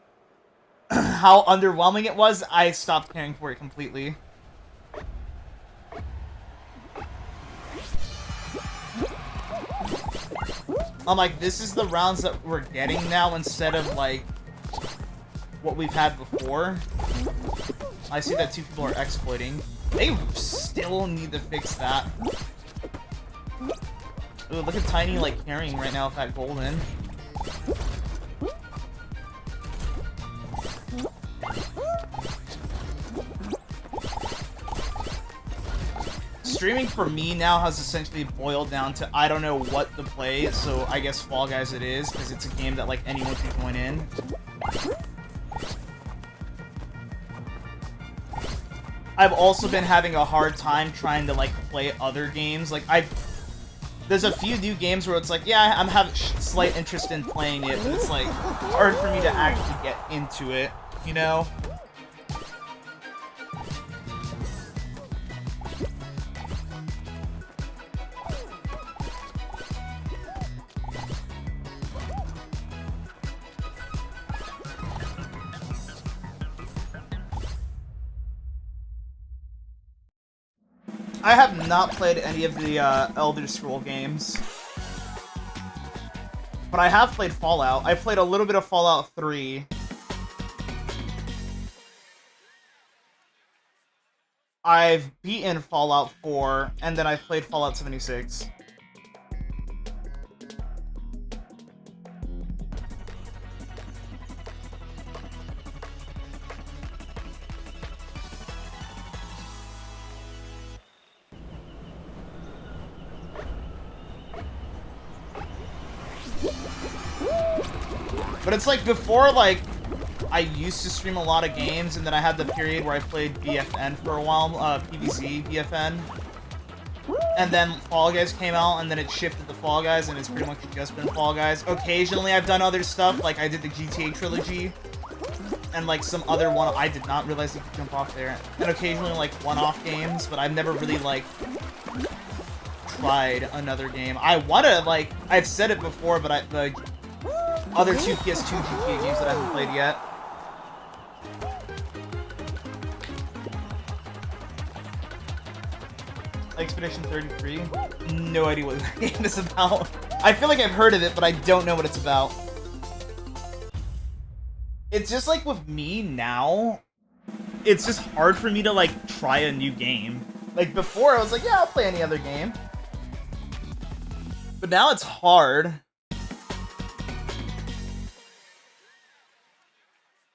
how underwhelming it was, I stopped caring for it completely. I'm like, this is the rounds that we're getting now instead of, like, what we've had before. I see that two people are exploiting. They still need to fix that. Ooh, look at Tiny, like, carrying right now with that golden. Streaming for me now has essentially boiled down to I don't know what to play, so I guess Fall Guys it is, because it's a game that like anyone can join in. I've also been having a hard time trying to like play other games. Like there's a few new games where it's like, yeah, I'm having slight interest in playing it, but it's like hard for me to actually get into it, you know? I have not played any of the Elder Scrolls games. But I have played Fallout. I played a little bit of Fallout 3. I've beaten Fallout 4, and then I've played Fallout 76. But it's like before, like, I used to stream a lot of games, and then I had the period where I played BFN for a while, PvZ BFN. And then Fall Guys came out, and then it shifted to Fall Guys, and it's pretty much just been Fall Guys. Occasionally I've done other stuff, like I did the GTA trilogy, and like some other one, I did not realize you could jump off there. And occasionally like one-off games, but I've never really like tried another game. I wanna, like, I've said it before, but other two PS2 GTA games that I haven't played yet. Expedition 33? No idea what that game is about. I feel like I've heard of it, but I don't know what it's about. It's just like with me now, it's just hard for me to like try a new game. Like before I was like, yeah, I'll play any other game. But now it's hard.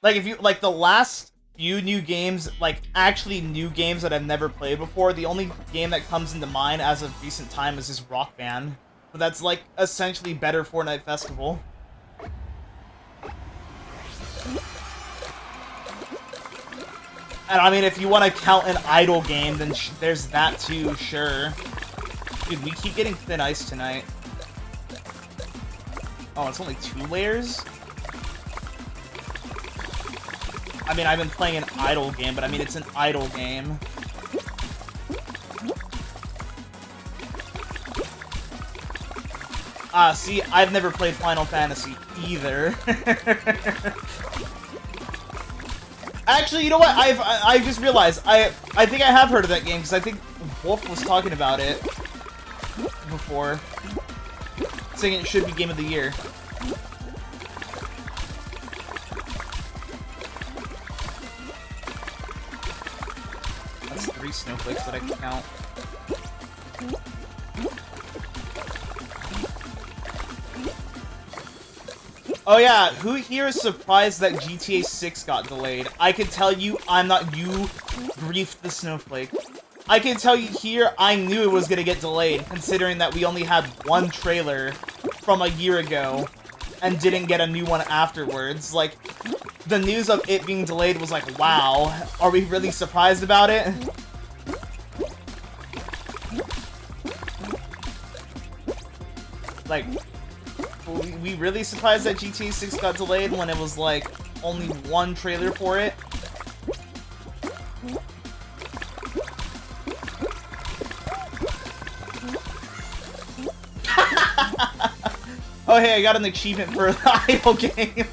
Like if you like the last few new games, like actually new games that I've never played before, the only game that comes into mind as of recent time is this Rock Band. But that's like essentially better Fortnite Festival. And I mean, if you want to count an idle game, then there's that too, sure. Dude, we keep getting thin ice tonight. Oh, it's only 2 layers? I mean, I've been playing an idle game, but I mean, it's an idle game. See, I've never played Final Fantasy either. Actually, you know what? I just realized I think I have heard of that game because I think Wolf was talking about it before, saying it should be Game of the Year. That's 3 snowflakes that I can count. Oh yeah, who here is surprised that GTA 6 got delayed? I can tell you, I'm not. You griefed the snowflake. I can tell you here, I knew it was gonna get delayed, considering that we only had 1 trailer from a year ago, and didn't get a new one afterwards. Like, the news of it being delayed was like, wow, are we really surprised about it? Like, we really surprised that GTA 6 got delayed when it was like only 1 trailer for it. Oh hey, I got an achievement for the idle game.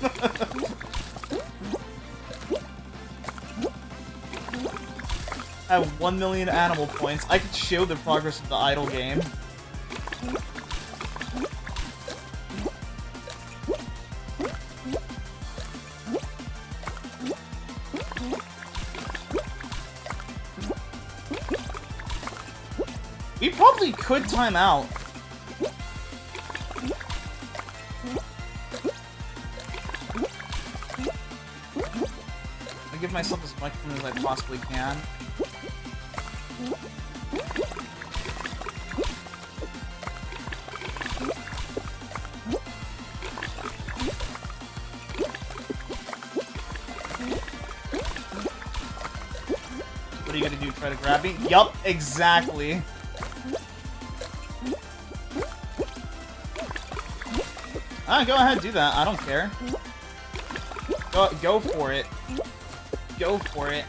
I have 1 million animal points. I could show the progress of the idle game. We probably could time out. I give myself as much room as I possibly can. What are you gonna do? Try to grab me? Yup, exactly. Go ahead, do that. I don't care. Go for it. Go for it.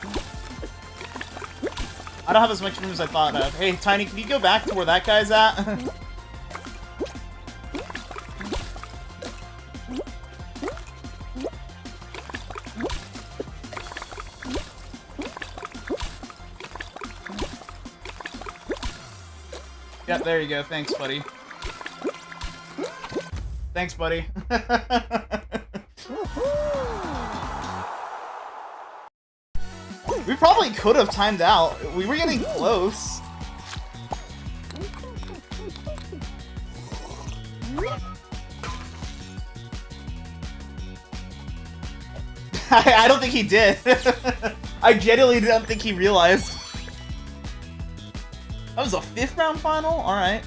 I don't have as much room as I thought of. Hey, Tiny, can you go back to where that guy's at? Yep, there you go. Thanks, buddy. Thanks, buddy. We probably could have timed out. We were getting close. I don't think he did. I genuinely don't think he realized. That was a 5th round final? Alright.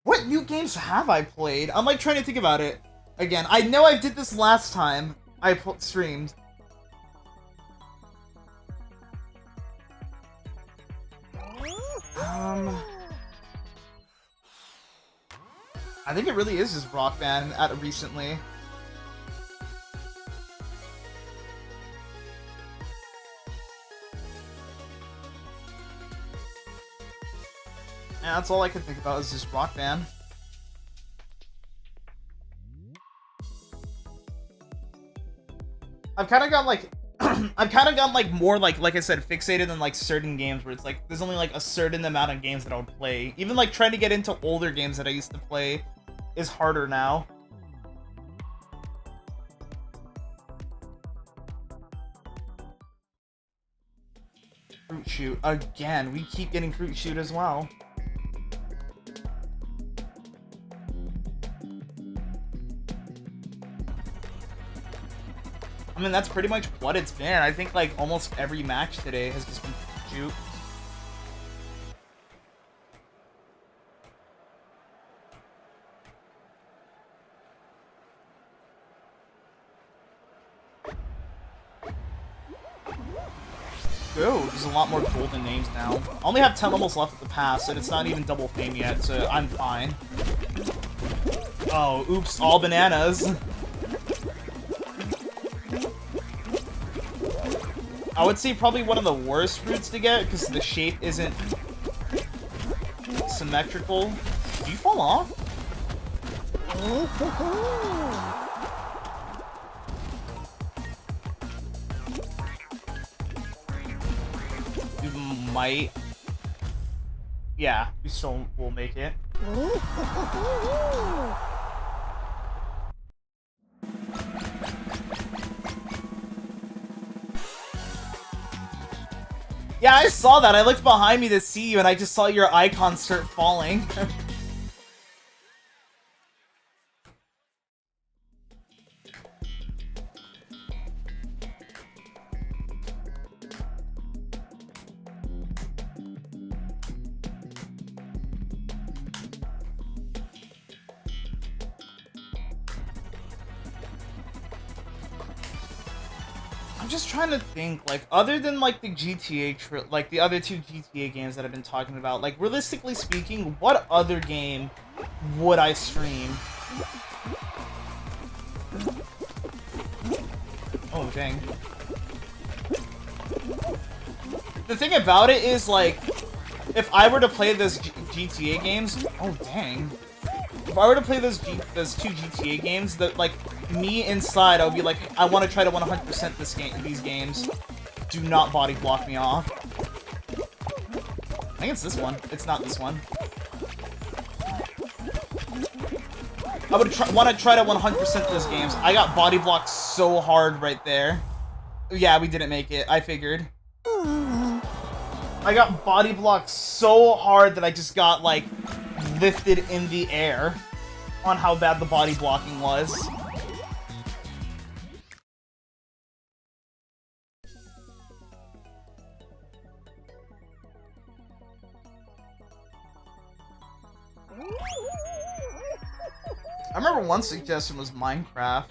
What new games have I played? I'm like trying to think about it. Again, I know I did this last time I streamed. I think it really is just Rock Band recently. Yeah, that's all I can think about is just Rock Band. I've kind of got like I've kind of gotten like more like I said, fixated on like certain games where it's like there's only like a certain amount of games that I'll play. Even like trying to get into older games that I used to play is harder now. Fruit Shoot again. We keep getting Fruit Shoot as well. I mean, that's pretty much what it's been. I think, like, almost every match today has just been Shoot. Ooh, there's a lot more golden names now. I only have 10 levels left at the pass, and it's not even double fame yet, so I'm fine. Oh, oops, all bananas. I would say probably one of the worst fruits to get, because the shape isn't symmetrical. Do you fall off? You might. Yeah, we still will make it. Yeah, I saw that. I looked behind me to see you, and I just saw your icon start falling. I'm just trying to think, like, other than, like, the GTA, like, the other two GTA games that I've been talking about, like, realistically speaking, what other game would I stream? Oh, dang. The thing about it is, like, if I were to play those GTA games... Oh, dang. If I were to play those two GTA games, that, like, me inside, I would be like, I want to try to 100% these games. Do not body block me off. I think it's this one. It's not this one. I would want to try to 100% those games. I got body blocked so hard right there. Yeah, we didn't make it. I figured. I got body blocked so hard that I just got, like, lifted in the air on how bad the body blocking was. I remember one suggestion was Minecraft.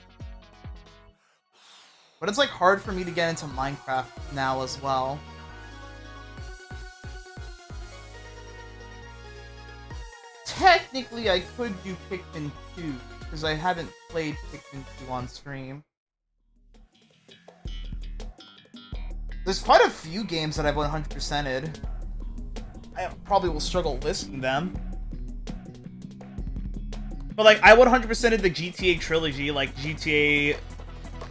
But it's like hard for me to get into Minecraft now as well. Technically, I could do Pikmin 2, because I haven't played Pikmin 2 on stream. There's quite a few games that I've 100%ed. I probably will struggle listing them. But, like, I 100%ed the GTA trilogy, like GTA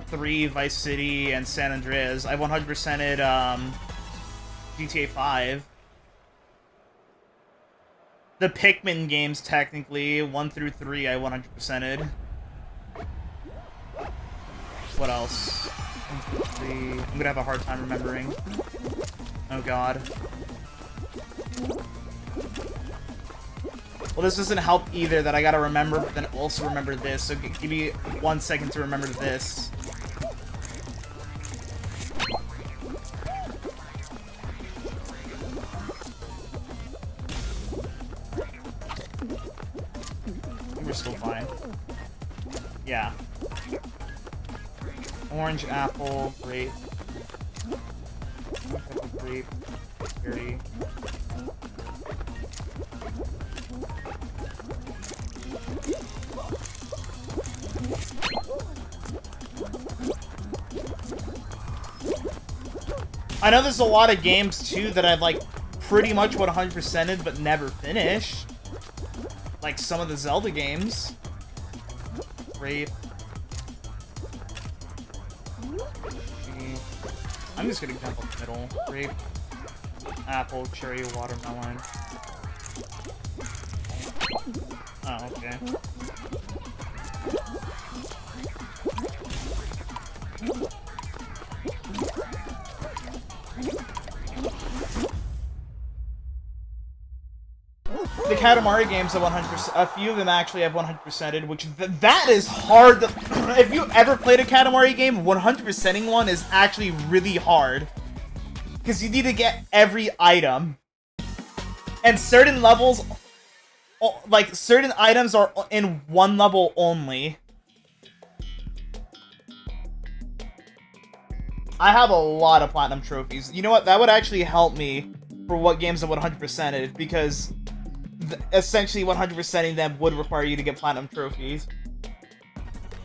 3, Vice City, and San Andreas. I 100%ed, GTA 5. The Pikmin games, technically, 1 through 3, I 100%ed. What else? 1 through 3. I'm gonna have a hard time remembering. Oh god. Well, this doesn't help either that I gotta remember, but then also remember this, so give me 1 second to remember this. We're still fine. Yeah. Orange, apple, grape. Apple, grape, berry. I know there's a lot of games, too, that I've, like, pretty much 100%ed but never finished. Like some of the Zelda games. Grape. I'm just gonna jump up the middle. Grape, apple, cherry, watermelon. Oh, okay. The Katamari games have 100%. A few of them actually have 100%ed, which that is hard. If you ever played a Katamari game, 100%ing one is actually really hard because you need to get every item, and certain levels, like certain items, are in one level only. I have a lot of platinum trophies. You know what? That would actually help me for what games are 100%ed, because essentially 100%ing them would require you to get platinum trophies.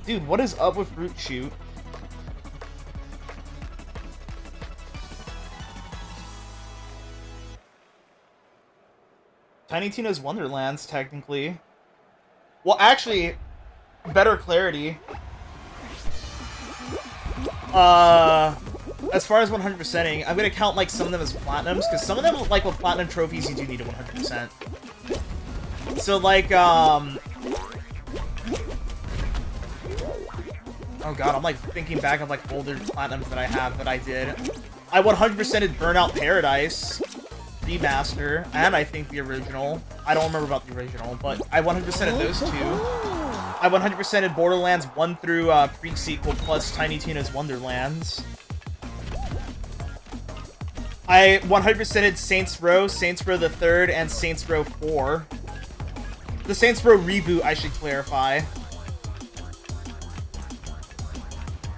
Dude, what is up with Fruit Shoot? Tiny Tina's Wonderlands, technically. Well, actually, better clarity. As far as 100%ing, I'm gonna count like some of them as platinums, because some of them, like with platinum trophies, you do need a 100%. So like, oh god, I'm like thinking back of like older platinums that I have that I did. I 100%ed Burnout Paradise Remaster, and I think the original. I don't remember about the original, but I 100%ed those two. I 100%ed Borderlands 1 through pre-sequel plus Tiny Tina's Wonderlands. I 100%ed Saints Row the 3rd, and Saints Row 4. The Saints Row reboot, I should clarify.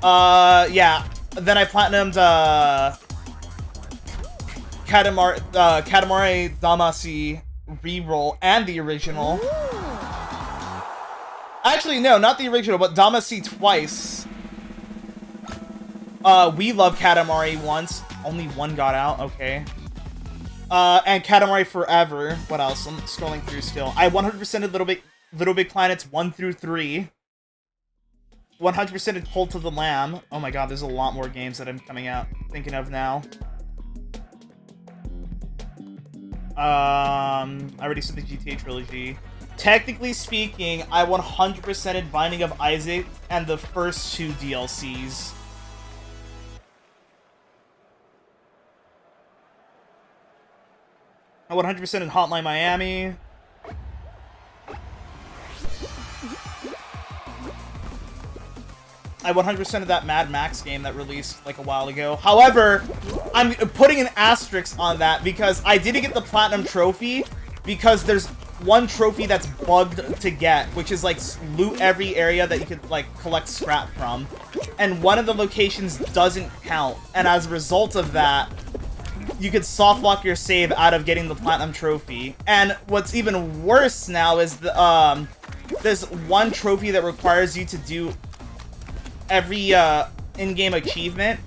Yeah. Then I platinumed, Katamari Damacy Reroll and the original. Actually, no, not the original, but Damacy twice. We Love Katamari once. Only one got out, okay. And Katamari Forever. What else? I'm scrolling through still. I 100%ed Little Big Planets 1 through 3. 100%ed Cult of the Lamb. Oh my god, there's a lot more games that I'm thinking of now. I already said the GTA trilogy. Technically speaking, I 100%ed Binding of Isaac and the first 2 DLCs. I 100%ed Hotline Miami. I 100%ed that Mad Max game that released like a while ago. However, I'm putting an asterisk on that because I didn't get the Platinum Trophy because there's one trophy that's bugged to get, which is like loot every area that you could like collect scrap from. And one of the locations doesn't count. And as a result of that, you could soft lock your save out of getting the Platinum Trophy. And what's even worse now is the, there's one trophy that requires you to do every in-game achievement.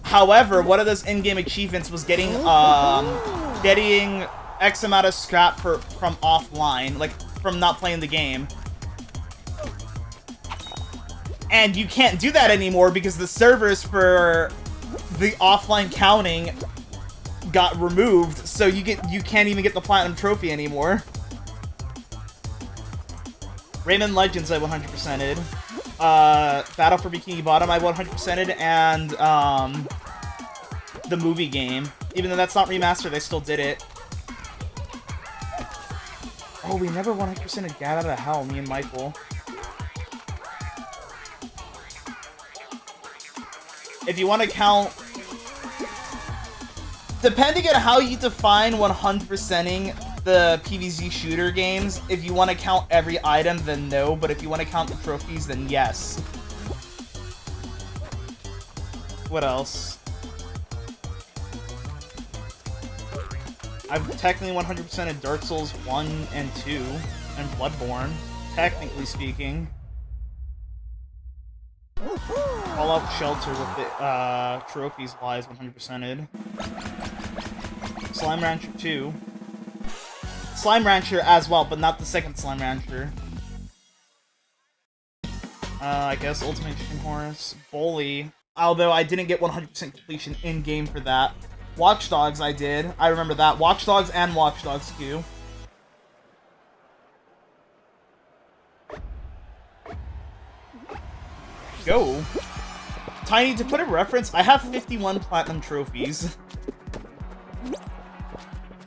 However, one of those in-game achievements was getting X amount of scrap from offline, like from not playing the game. And you can't do that anymore because the servers for the offline counting got removed, so you can't even get the Platinum Trophy anymore. Rayman Legends I 100%ed. Battle for Bikini Bottom I 100%ed, and the movie game. Even though that's not remastered, I still did it. Oh, we never 100%ed Get Out of Hell, me and Michael. If you want to count... Depending on how you define 100%ing the PvZ shooter games, if you want to count every item, then no. But if you want to count the trophies, then yes. What else? I've technically 100%ed Dark Souls 1 and 2, and Bloodborne, technically speaking. Fallout Shelter with the trophies wise 100%ed. Slime Rancher 2. Slime Rancher as well, but not the second Slime Rancher. I guess Ultimate Chicken Horse. Bully. Although I didn't get 100% completion in-game for that. Watch Dogs I did. I remember that. Watch Dogs and Watch Dogs 2. Go. Tiny, to put a reference, I have 51 platinum trophies.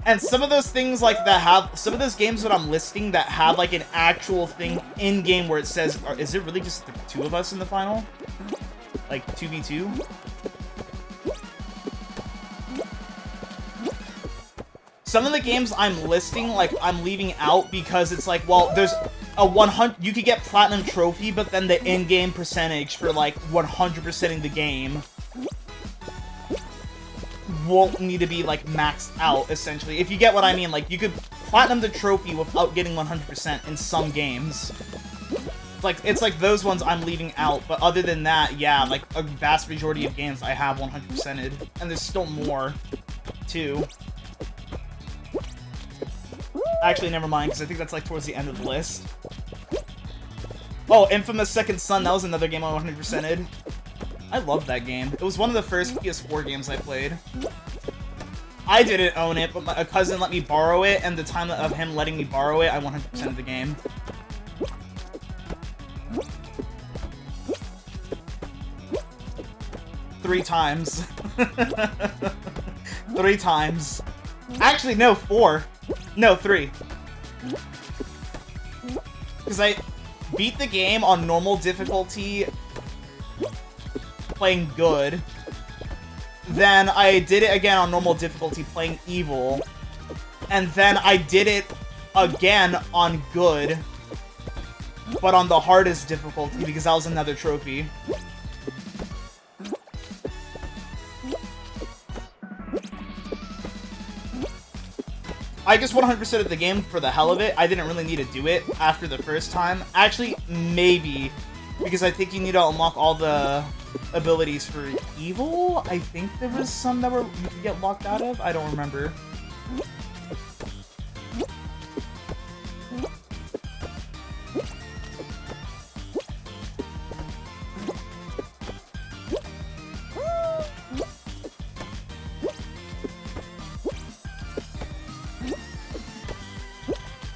And some of those things like that have, some of those games that I'm listing that have like an actual thing in game where it says, is it really just the two of us in the final? Like 2v2? Some of the games I'm listing, like, I'm leaving out because it's like, well, there's a 100, you could get platinum trophy, but then the in-game percentage for like 100%ing the game won't need to be like maxed out, essentially. If you get what I mean, like, you could platinum the trophy without getting 100% in some games. It's like those ones I'm leaving out, but other than that, yeah, like a vast majority of games I have 100%ed, and there's still more too. Actually, never mind, because I think that's like towards the end of the list. Oh, Infamous Second Son, that was another game I 100%ed. I love that game. It was one of the first PS4 games I played. I didn't own it, but a cousin let me borrow it, and the time of him letting me borrow it, I 100%ed the game. Three times. 3 times. Actually, no, 4. No, 3. Because I beat the game on normal difficulty, playing good. Then I did it again on normal difficulty, playing evil. And then I did it again on good, but on the hardest difficulty, because that was another trophy. I just 100% of the game for the hell of it. I didn't really need to do it after the first time. Actually, maybe. Because I think you need to unlock all the abilities for evil. I think there was some that were you could get locked out of. I don't remember.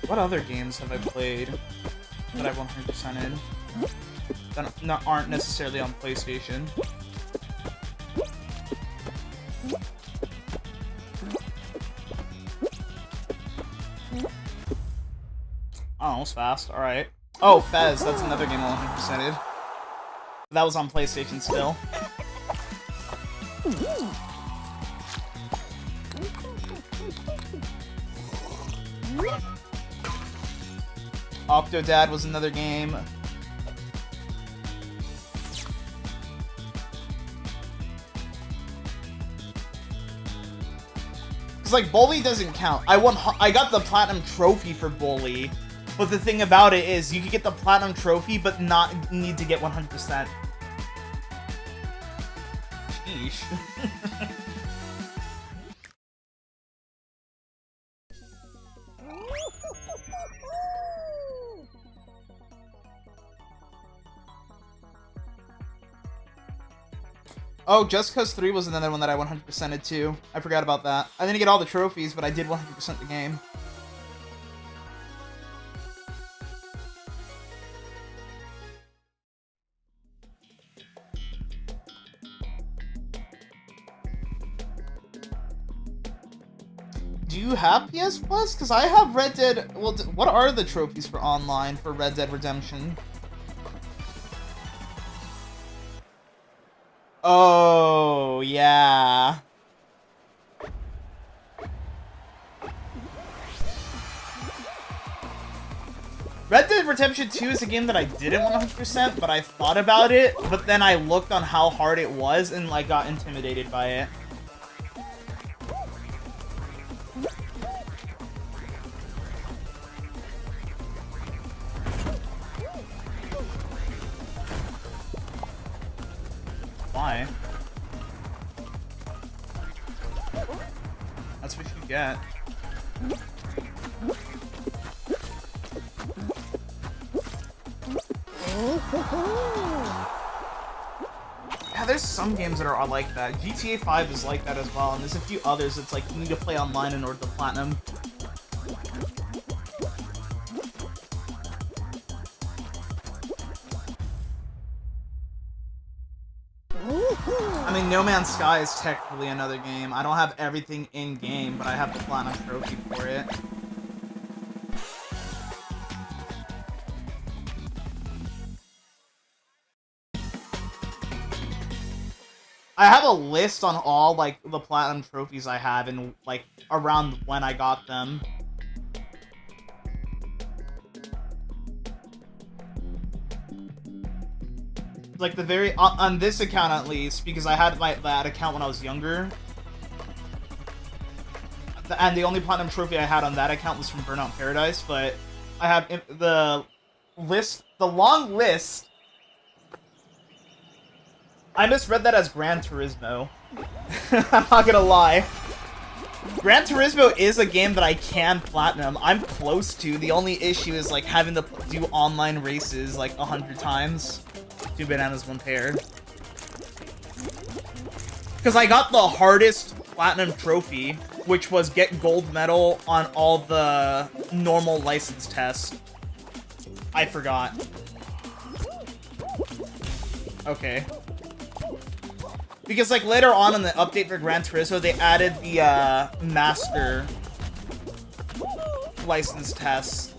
What other games have I played that I've 100%ed that aren't necessarily on PlayStation? Oh, almost fast. Alright. Oh, Fez. That's another game I 100%ed. That was on PlayStation still. Octodad was another game. It's like Bully doesn't count. I got the platinum trophy for Bully, but the thing about it is you could get the platinum trophy but not need to get 100%. Sheesh. Oh, Just Cause 3 was another one that I 100%ed too. I forgot about that. I didn't get all the trophies, but I did 100% the game. Do you have PS Plus? Because I have Red Dead... Well, what are the trophies for online for Red Dead Redemption? Oh, yeah. Red Dead Redemption 2 is a game that I didn't 100%, but I thought about it, but then I looked on how hard it was and, like, got intimidated by it. Why? That's what you get. Yeah, there's some games that are like that. GTA 5 is like that as well, and there's a few others that's like you need to play online in order to platinum. I mean, No Man's Sky is technically another game. I don't have everything in-game, but I have the platinum trophy for it. I have a list on all, like, the platinum trophies I have and, like, around when I got them. Like, the very... on this account, at least, because I had that account when I was younger. And the only platinum trophy I had on that account was from Burnout Paradise, but I have the list... the long list... I misread that as Gran Turismo. I'm not gonna lie. Gran Turismo is a game that I can platinum. I'm close to. The only issue is like having to do online races like 100 times. 2 bananas, 1 pear. Because I got the hardest platinum trophy, which was get gold medal on all the normal license tests. I forgot. Okay. Because, like, later on in the update for Gran Turismo, they added the, Master license tests.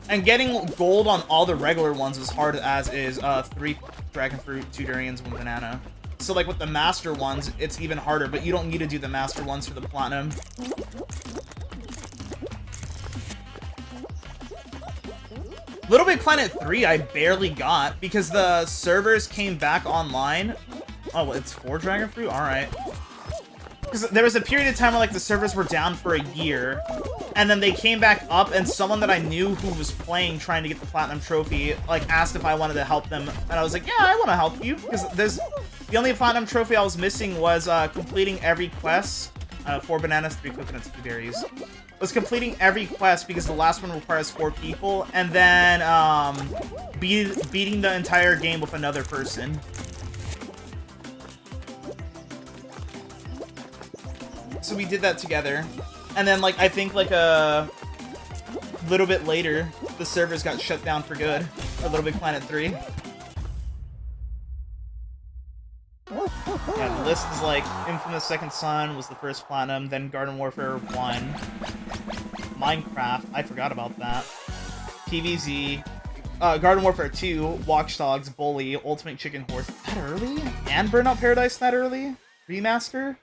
And getting gold on all the regular ones is hard as is, 3 Dragon Fruit, 2 Durians, 1 Banana. So, like, with the Master ones, it's even harder, but you don't need to do the Master ones for the Platinum. Little Big Planet 3 I barely got because the servers came back online. Oh, well, it's 4 Dragon Fruit? Alright. Because there was a period of time where, like, the servers were down for a year, and then they came back up, and someone that I knew who was playing trying to get the Platinum Trophy, like, asked if I wanted to help them, and I was like, yeah, I want to help you, because the only Platinum Trophy I was missing was, completing every quest, 4 bananas, 3 coconuts, 2 berries. Was completing every quest because the last one requires 4 people, and then beating the entire game with another person. So we did that together, and then like I think like a little bit later, the servers got shut down for good for Little Big Planet 3. Yeah, the list is like Infamous Second Son was the first platinum, then Garden Warfare 1, Minecraft, I forgot about that, PvZ, Garden Warfare 2, Watch Dogs, Bully, Ultimate Chicken Horse, that early? And Burnout Paradise that early? Remaster?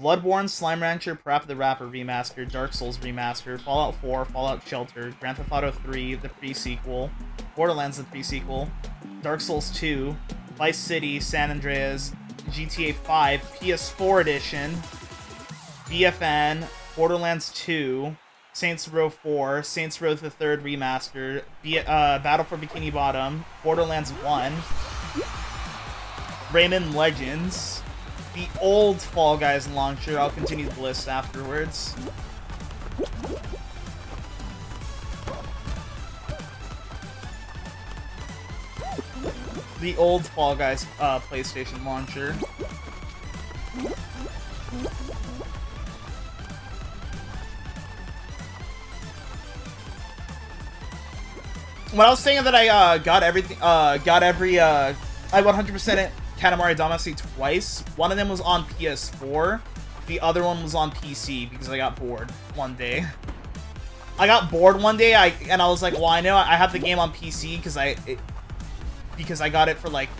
Bloodborne, Slime Rancher, Parappa the Rapper Remaster, Dark Souls Remaster, Fallout 4, Fallout Shelter, Grand Theft Auto 3, the pre-sequel, Borderlands the pre-sequel, Dark Souls 2, Vice City, San Andreas, GTA 5, PS4 Edition, BFN, Borderlands 2, Saints Row 4, Saints Row the 3rd Remaster, Battle for Bikini Bottom, Borderlands 1, Rayman Legends, the old Fall Guys launcher. I'll continue the list afterwards. The old Fall Guys PlayStation launcher. When I was saying that I got everything, I 100%ed Katamari Damacy twice. One of them was on PS4. The other one was on PC because I got bored one day. I got bored one day, and I was like, well, I know I have the game on PC because I got it for like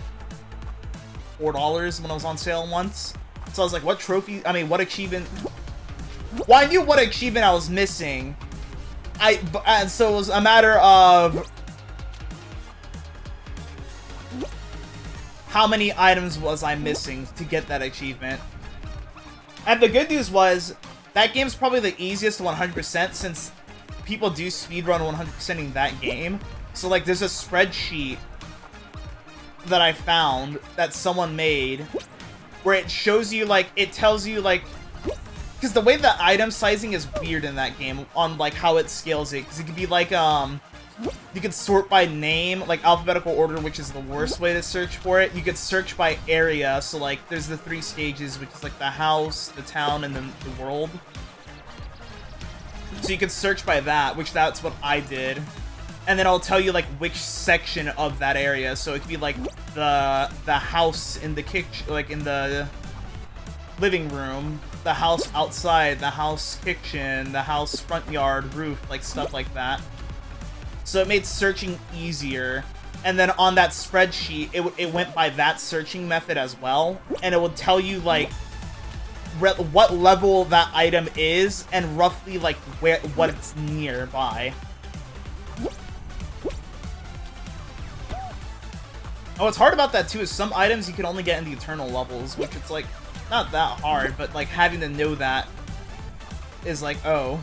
$4 when I was on sale once. So I was like, what trophy? I mean, what achievement? Well, I knew what achievement I was missing. And so it was a matter of how many items was I missing to get that achievement. And the good news was that game's probably the easiest to 100% since people do speedrun 100%ing that game. So like, there's a spreadsheet that I found that someone made where it shows you like, it tells you like, because the way the item sizing is weird in that game on like how it scales it, because it could be like You could sort by name, like alphabetical order, which is the worst way to search for it. You could search by area, so like there's the 3 stages, which is like the house, the town, and then the world. So you could search by that, which that's what I did. And then I'll tell you like which section of that area. So it could be like the house in the kitchen, like in the living room, the house outside, the house kitchen, the house front yard, roof, like stuff like that. So it made searching easier. And then on that spreadsheet, it went by that searching method as well. And it would tell you like what level that item is and roughly like what it's nearby. Oh, what's hard about that too is some items you can only get in the eternal levels, which it's like not that hard, but like having to know that is like, oh.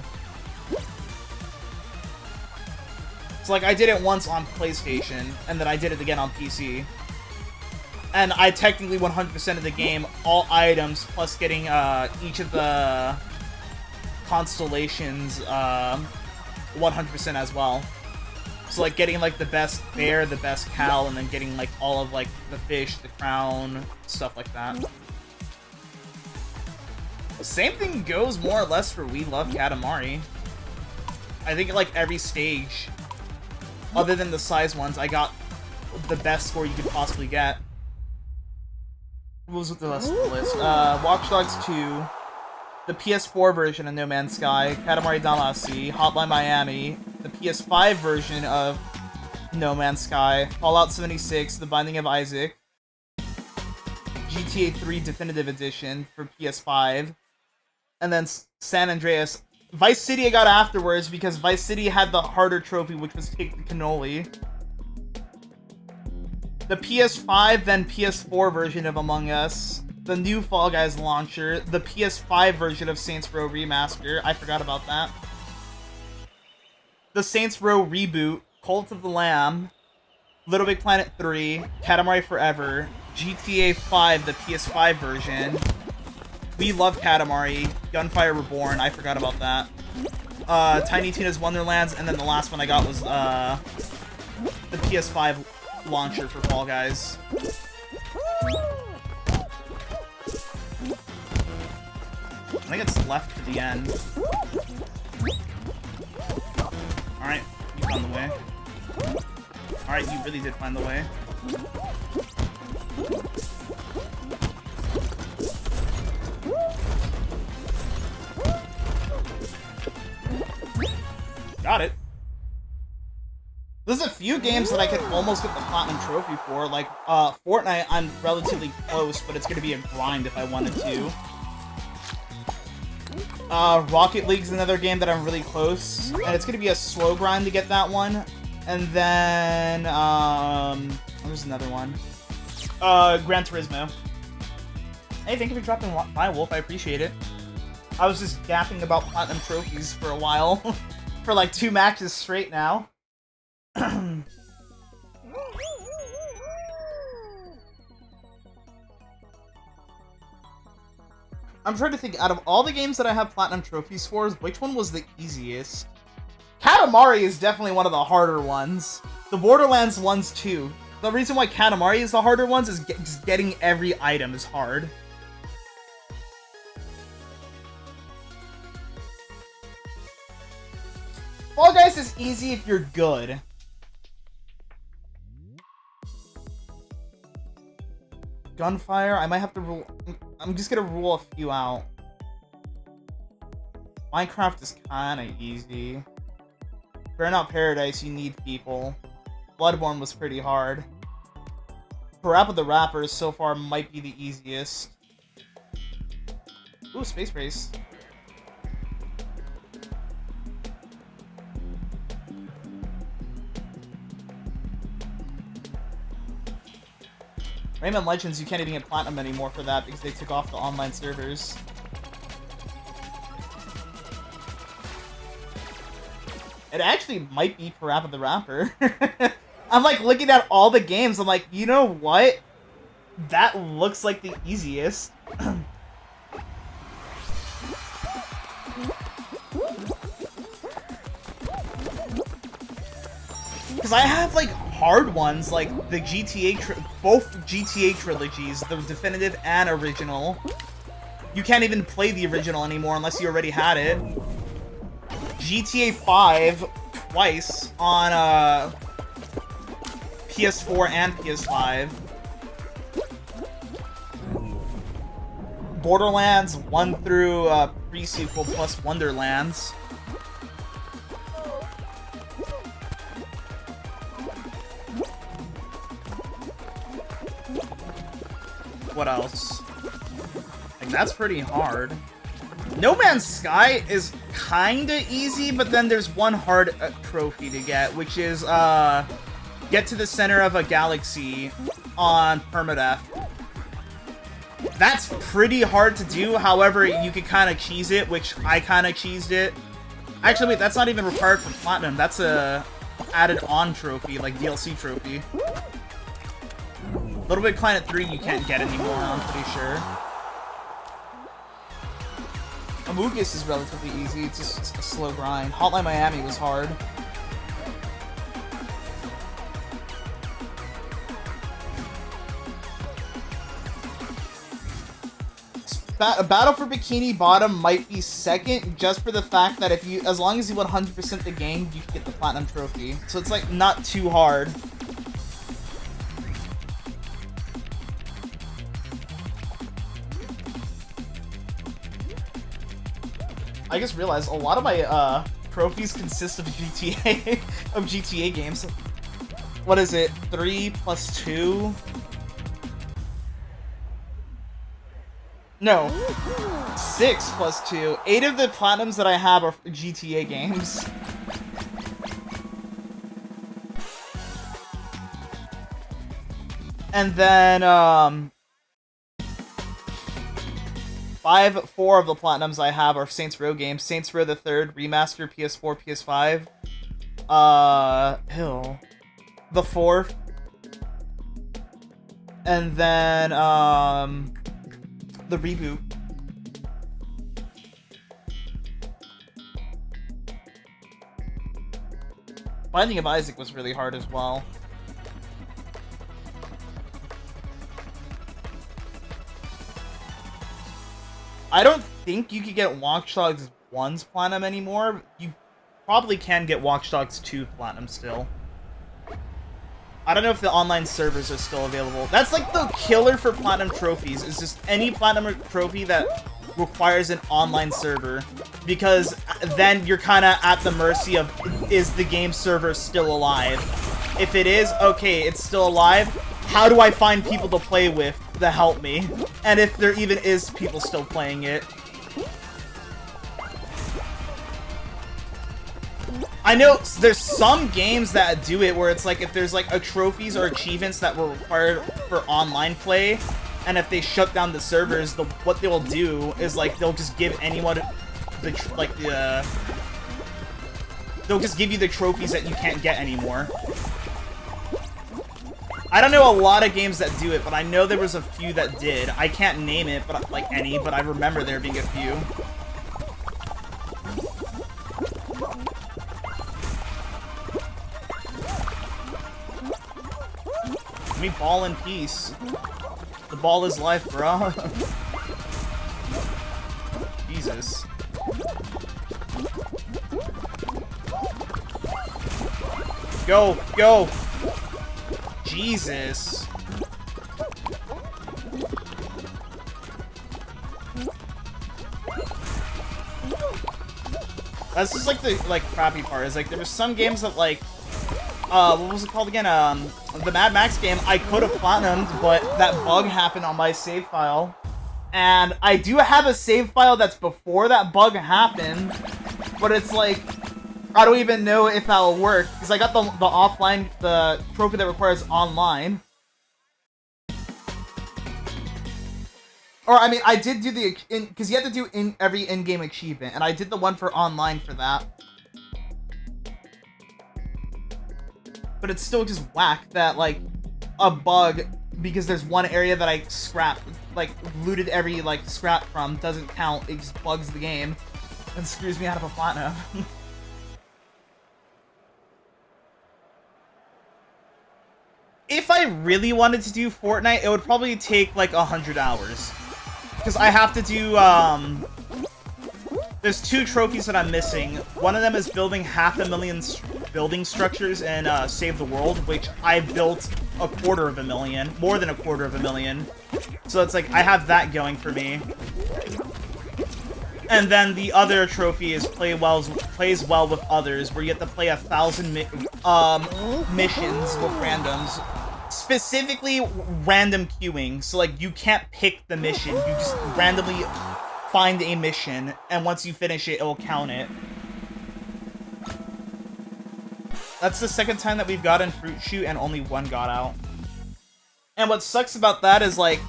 So like I did it once on PlayStation, and then I did it again on PC. And I technically 100% of the game, all items, plus getting each of the constellations 100% as well. So like getting like the best bear, the best cow, and then getting like all of like the fish, the crown, stuff like that. The same thing goes more or less for We Love Katamari. I think like every stage, other than the size ones, I got the best score you could possibly get. What was with the rest of the list? Watch Dogs 2, the PS4 version of No Man's Sky, Katamari Damacy, Hotline Miami, the PS5 version of No Man's Sky, Fallout 76, The Binding of Isaac, GTA 3 Definitive Edition for PS5, and then San Andreas. Vice City I got afterwards because Vice City had the harder trophy, which was Take the Cannoli. The PS5, then PS4 version of Among Us, the new Fall Guys launcher, the PS5 version of Saints Row Remaster, I forgot about that. The Saints Row reboot, Cult of the Lamb, Little Big Planet 3, Katamari Forever, GTA 5, the PS5 version, We Love Katamari, Gunfire Reborn, I forgot about that. Tiny Tina's Wonderlands, and then the last one I got was the PS5 launcher for Fall Guys. I think it's left for the end. Alright, you found the way. Alright, you really did find the way. Got it. There's a few games that I could almost get the Platinum Trophy for, like, Fortnite I'm relatively close, but it's gonna be a grind if I wanted to. Rocket League's another game that I'm really close, and it's gonna be a slow grind to get that one. And then, there's another one. Gran Turismo. Hey, thank you for dropping by, Wolf, I appreciate it. I was just gapping about Platinum Trophies for a while. For like 2 matches straight now. I'm trying to think, out of all the games that I have Platinum Trophies for, which one was the easiest? Katamari is definitely one of the harder ones. The Borderlands ones too. The reason why Katamari is the harder ones is just getting every item is hard. Fall Guys is easy if you're good. Gunfire, I might have to rule... I'm just gonna rule a few out. Minecraft is kinda easy. Burnout Paradise, you need people. Bloodborne was pretty hard. Parappa the Rapper so far might be the easiest. Ooh, Space Race. Rayman Legends, you can't even get Platinum anymore for that because they took off the online servers. It actually might be Parappa the Rapper. I'm like looking at all the games, I'm like, you know what? That looks like the easiest. because I have like hard ones, like the both GTA trilogies, the definitive and original. You can't even play the original anymore unless you already had it. GTA 5 twice on PS4 and PS5. Borderlands 1 through pre-sequel plus Wonderlands. What else? Like, that's pretty hard. No Man's Sky is kinda easy, but then there's one hard trophy to get, which is get to the center of a galaxy on permadeath. That's pretty hard to do, however, you could kind of cheese it, which I kind of cheesed it. Actually, wait, that's not even required for Platinum. That's a added-on trophy, like DLC trophy. Little Big Planet 3 you can't get anymore, I'm pretty sure. Amogus is relatively easy, it's just a slow grind. Hotline Miami was hard. Battle for Bikini Bottom might be second, just for the fact that if you, as long as you 100% the game, you can get the Platinum Trophy. So it's like not too hard. I just realized a lot of my trophies consist of GTA games. What is it? 3 plus 2? No. 6 plus 2. 8 of the platinums that I have are GTA games. And then 4 of the platinums I have are Saints Row games. Saints Row the 3rd, Remaster, PS4, PS5. The 4th. And then, the reboot. Binding of Isaac was really hard as well. I don't think you could get Watch Dogs 1's Platinum anymore. You probably can get Watch Dogs 2 Platinum still. I don't know if the online servers are still available. That's like the killer for Platinum trophies, is just any Platinum trophy that requires an online server. Because then you're kind of at the mercy of, is the game server still alive? If it is, okay, it's still alive. How do I find people to play with to help me? And if there even is people still playing it. I know there's some games that do it where it's like if there's like a trophies or achievements that were required for online play, and if they shut down the servers, what they will do is like they'll just give anyone they'll just give you the trophies that you can't get anymore. I don't know a lot of games that do it, but I know there was a few that did. I can't name it, but like any, but I remember there being a few. Let me ball in peace. The ball is life, bro. Jesus. Go, go. Jesus. That's just like the crappy part. Is like there were some games that like what was it called again? The Mad Max game I could have platinumed, but that bug happened on my save file. And I do have a save file that's before that bug happened, but it's like I don't even know if that'll work, because I got the offline, the trophy that requires online. Or, I mean, I did do the, because you have to do every in-game achievement, and I did the one for online for that. But it's still just whack that, like, a bug, because there's one area that I scrapped, like, looted every, like, scrap from, doesn't count, it just bugs the game, and screws me out of a platinum. if I really wanted to do Fortnite, it would probably take like 100 hours. Because I have to do, there's 2 trophies that I'm missing. One of them is building 500,000 building structures in Save the World, which I built 250,000, more than 250,000. So it's like, I have that going for me. And then the other trophy is plays well with others, where you have to play 1,000 missions with randoms. Specifically, random queuing. So, like, you can't pick the mission. You just randomly find a mission, and once you finish it, it will count it. That's the second time that we've gotten Fruit Shoot, and only 1 got out. And what sucks about that is, like,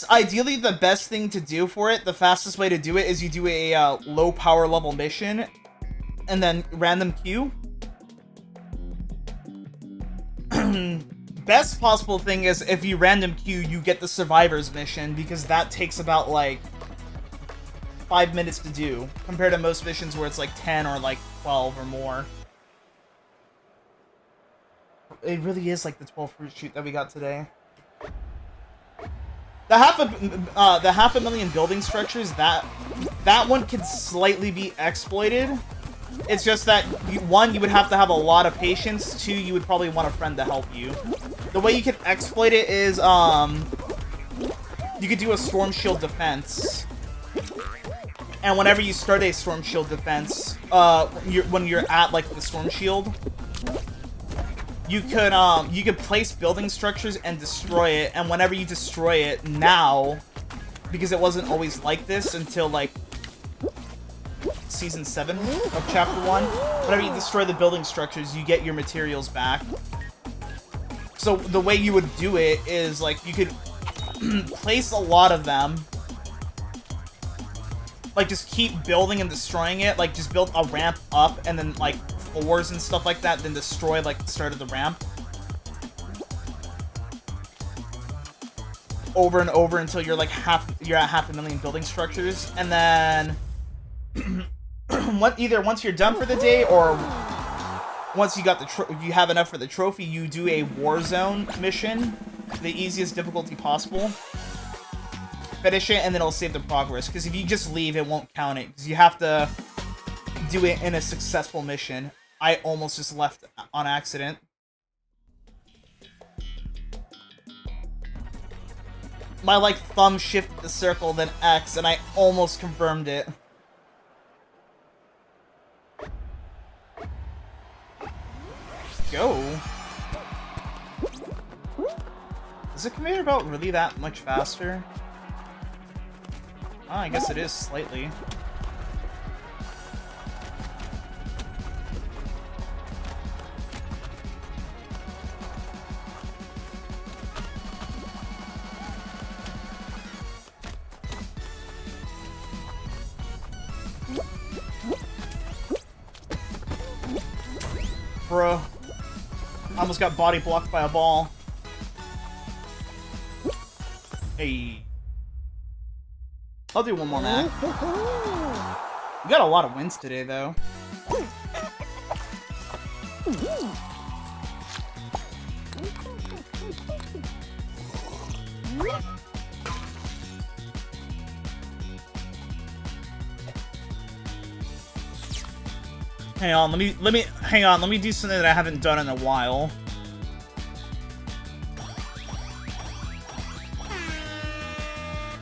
ideally the best thing to do for it, the fastest way to do it, is you do a low power level mission, and then random queue. Best possible thing is if you random queue, you get the Survivors mission, because that takes about, like, 5 minutes to do, compared to most missions where it's, like, 10 or, like, 12 or more. It really is like the 12 Fruit Shoot that we got today. The 500,000 building structures, that one could slightly be exploited. It's just that, one, you would have to have a lot of patience. 2, you would probably want a friend to help you. The way you can exploit it is, you could do a Storm Shield defense. And whenever you start a Storm Shield defense, when you're at, like, the Storm Shield, you could place building structures and destroy it. And whenever you destroy it now, because it wasn't always like this until, like, Season 7 of Chapter 1, whenever you destroy the building structures, you get your materials back. So the way you would do it is, like, you could place a lot of them. Like, just keep building and destroying it. Like, just build a ramp up and then, like, floors and stuff like that, then destroy, like, the start of the ramp. Over and over until you're, like, you're at 500,000 building structures. And then either once you're done for the day, or once you got you have enough for the trophy, you do a Warzone mission, the easiest difficulty possible. Finish it, and then it'll save the progress. Because if you just leave, it won't count it. Because you have to do it in a successful mission. I almost just left on accident. My, like, thumb shifted the circle, then X, and I almost confirmed it. Go. Is the conveyor belt really that much faster? Oh, I guess it is slightly. Bro. I almost got body blocked by a ball. Hey. I'll do one more match. We got a lot of wins today, though. Hang on, let me do something that I haven't done in a while.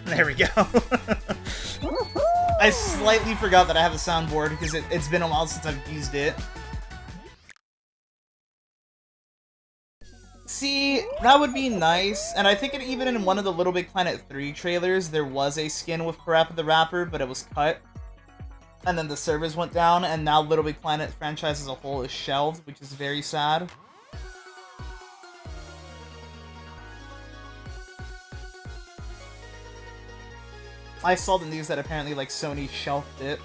There we go. I slightly forgot that I have a soundboard because it's been a while since I've used it. See, that would be nice, and I think even in one of the Little Big Planet 3 trailers, there was a skin with Parappa the Rapper, but it was cut. And then the servers went down, and now Little Big Planet franchise as a whole is shelved, which is very sad. I saw the news that apparently, like, Sony shelved it.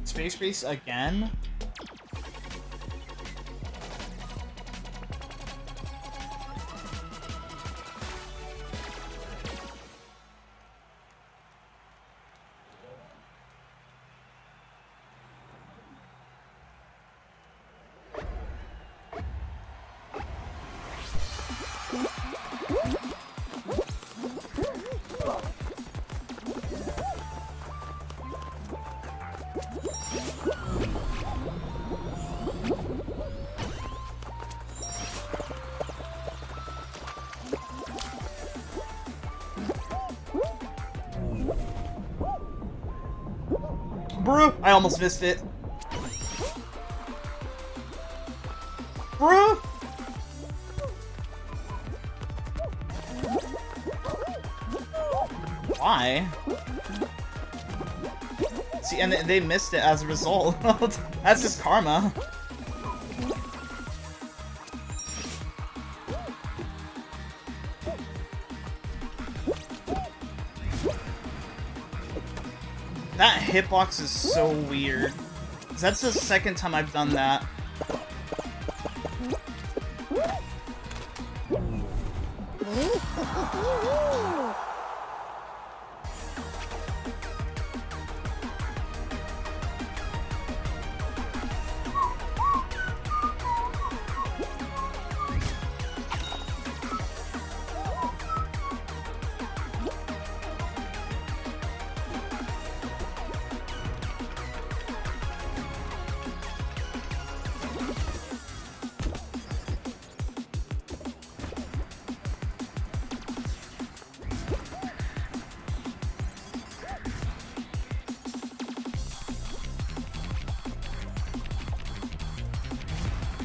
Space Race again? Bruh! I almost missed it. Bruh! Why? See, and they missed it as a result. That's just karma. That hitbox is so weird. That's the second time I've done that.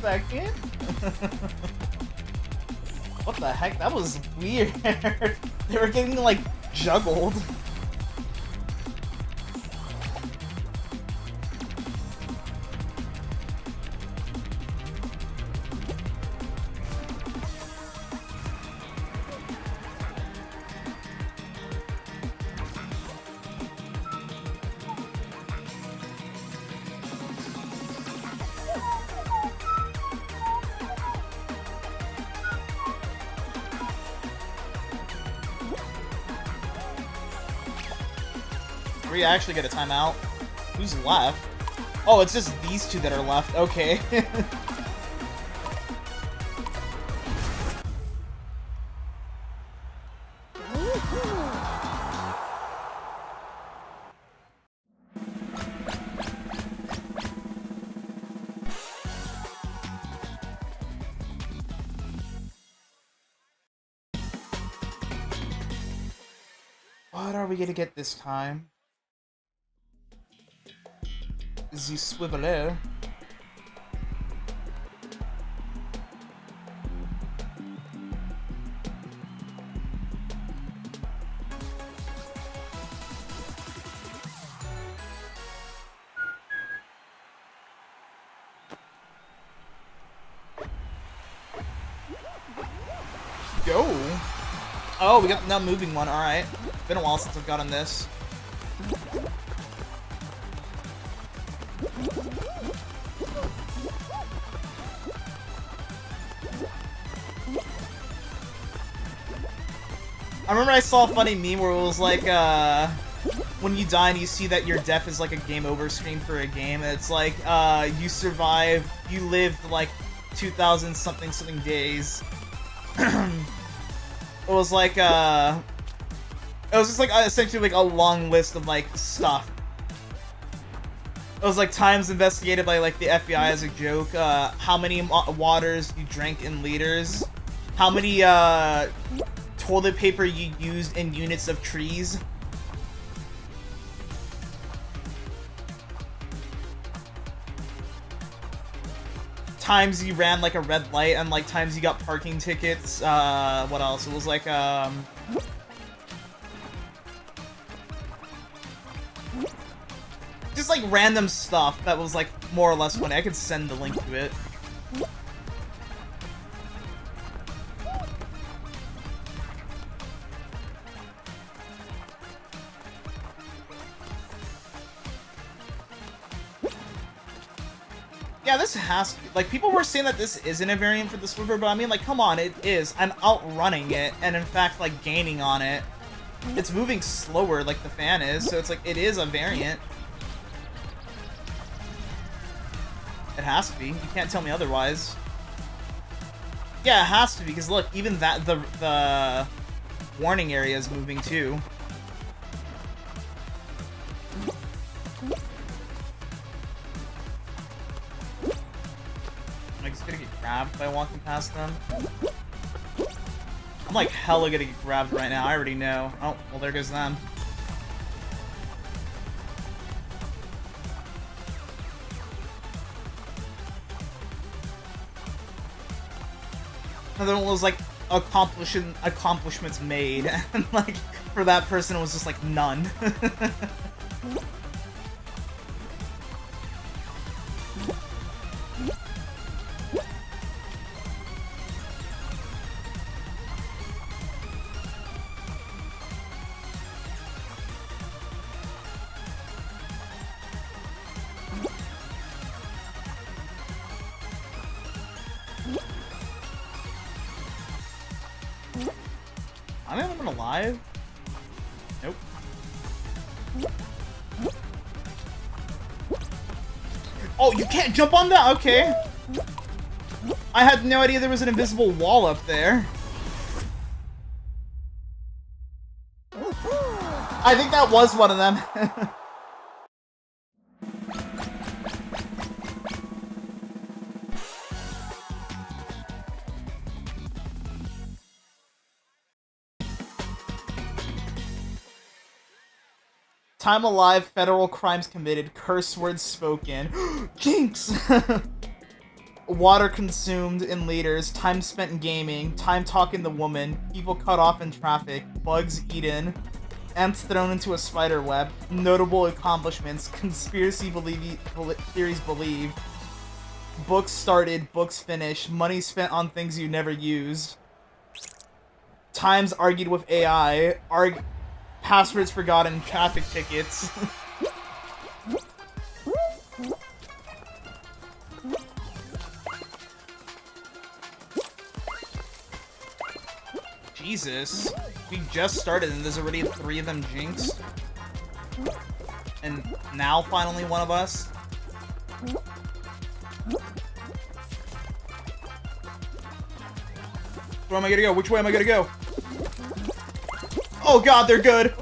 Second? What the heck? That was weird. They were getting, like, juggled. We actually get a timeout. Who's left? Oh, it's just these two that are left. Okay. What are we gonna get this time? The Swiveler. Go. Oh, we got the not moving one. All right. Been a while since I've gotten this. I remember I saw a funny meme where it was like, when you die and you see that your death is like a game over screen for a game, and it's like, you survived, you lived like 2,000 something days. It was like, it was just like essentially like a long list of like stuff. It was like times investigated by like the FBI as a joke, how many waters you drank in liters, how many toilet paper you used in units of trees. Times you ran like a red light, and like times you got parking tickets. What else? It was like just like random stuff that was like more or less funny. I could send the link to it. Yeah, this has to be, like, people were saying that this isn't a variant for the Swiffer, but I mean, like, come on, it is. I'm outrunning it, and in fact, like, gaining on it. It's moving slower, like the fan is, so it's like, it is a variant. It has to be. You can't tell me otherwise. Yeah, it has to be, because look, even that, the warning area is moving too. Am I just gonna get grabbed by walking past them? I'm like hella gonna get grabbed right now, I already know. Oh, well there goes them. Another one was like accomplishments made, and like for that person it was just like none. Am I even alive? Nope. Oh, you can't jump on that? Okay. I had no idea there was an invisible wall up there. I think that was one of them. Time alive, federal crimes committed, curse words spoken. Jinx! Water consumed in liters, time spent in gaming, time talking to woman, people cut off in traffic, bugs eaten, ants thrown into a spider web, notable accomplishments, conspiracy theories believed, books started, books finished, money spent on things you never used, times argued with AI, passwords forgotten, traffic tickets. Jesus. We just started and there's already 3 of them jinxed. And now finally one of us. Where am I gonna go? Which way am I gonna go? Oh god, they're good!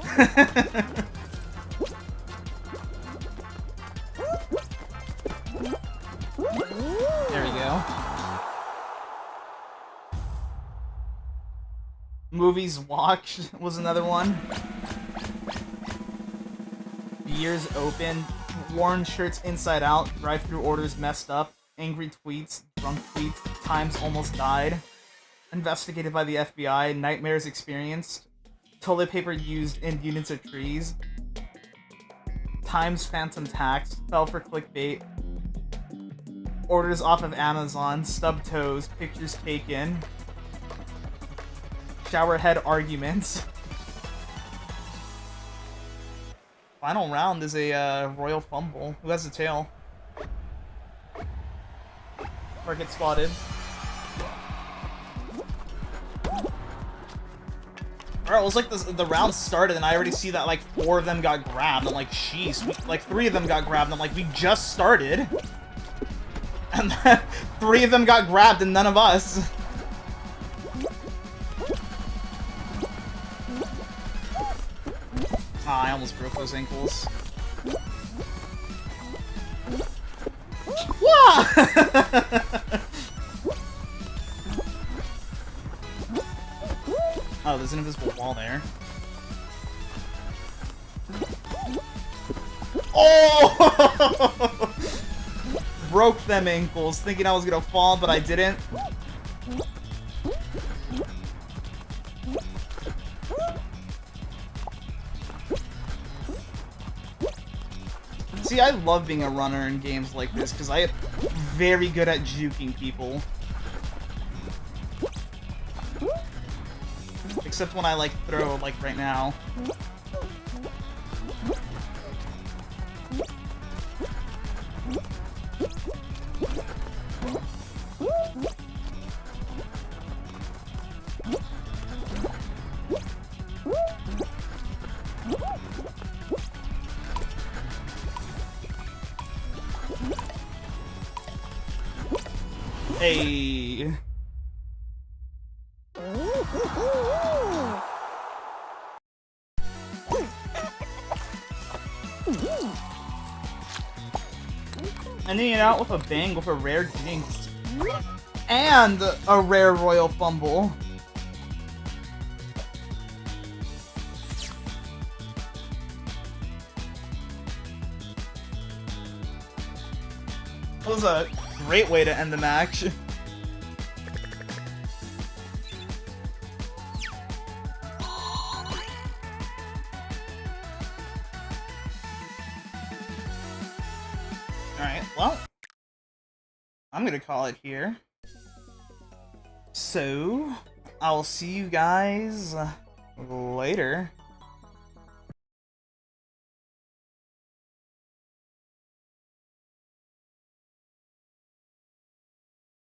There we go. Movies watched was another one. Beers open. Worn shirts inside out. Drive-thru orders messed up. Angry tweets. Drunk tweets. Times almost died. Investigated by the FBI. Nightmares experienced. Toilet paper used in units of trees. Times phantom tax. Fell for clickbait. Orders off of Amazon. Stub toes. Pictures taken. Showerhead arguments. Final round is a royal fumble. Who has the tail? Or get spotted. Alright, it was like the round started and I already see that like 4 of them got grabbed. I'm like, jeez, like 3 of them got grabbed. I'm like, we just started. And then 3 of them got grabbed and none of us. Ah, I almost broke those ankles. Wah! Oh, there's an invisible wall there. Oh! Broke them ankles, thinking I was gonna fall, but I didn't. See, I love being a runner in games like this, because I am very good at juking people. Except when I, like, throw, like, right now. Hey. Ending it out with a bang with a rare Jinx. And a rare Royal Fumble. That was a great way to end the match. Alright, well, I'm gonna call it here. So, I'll see you guys later.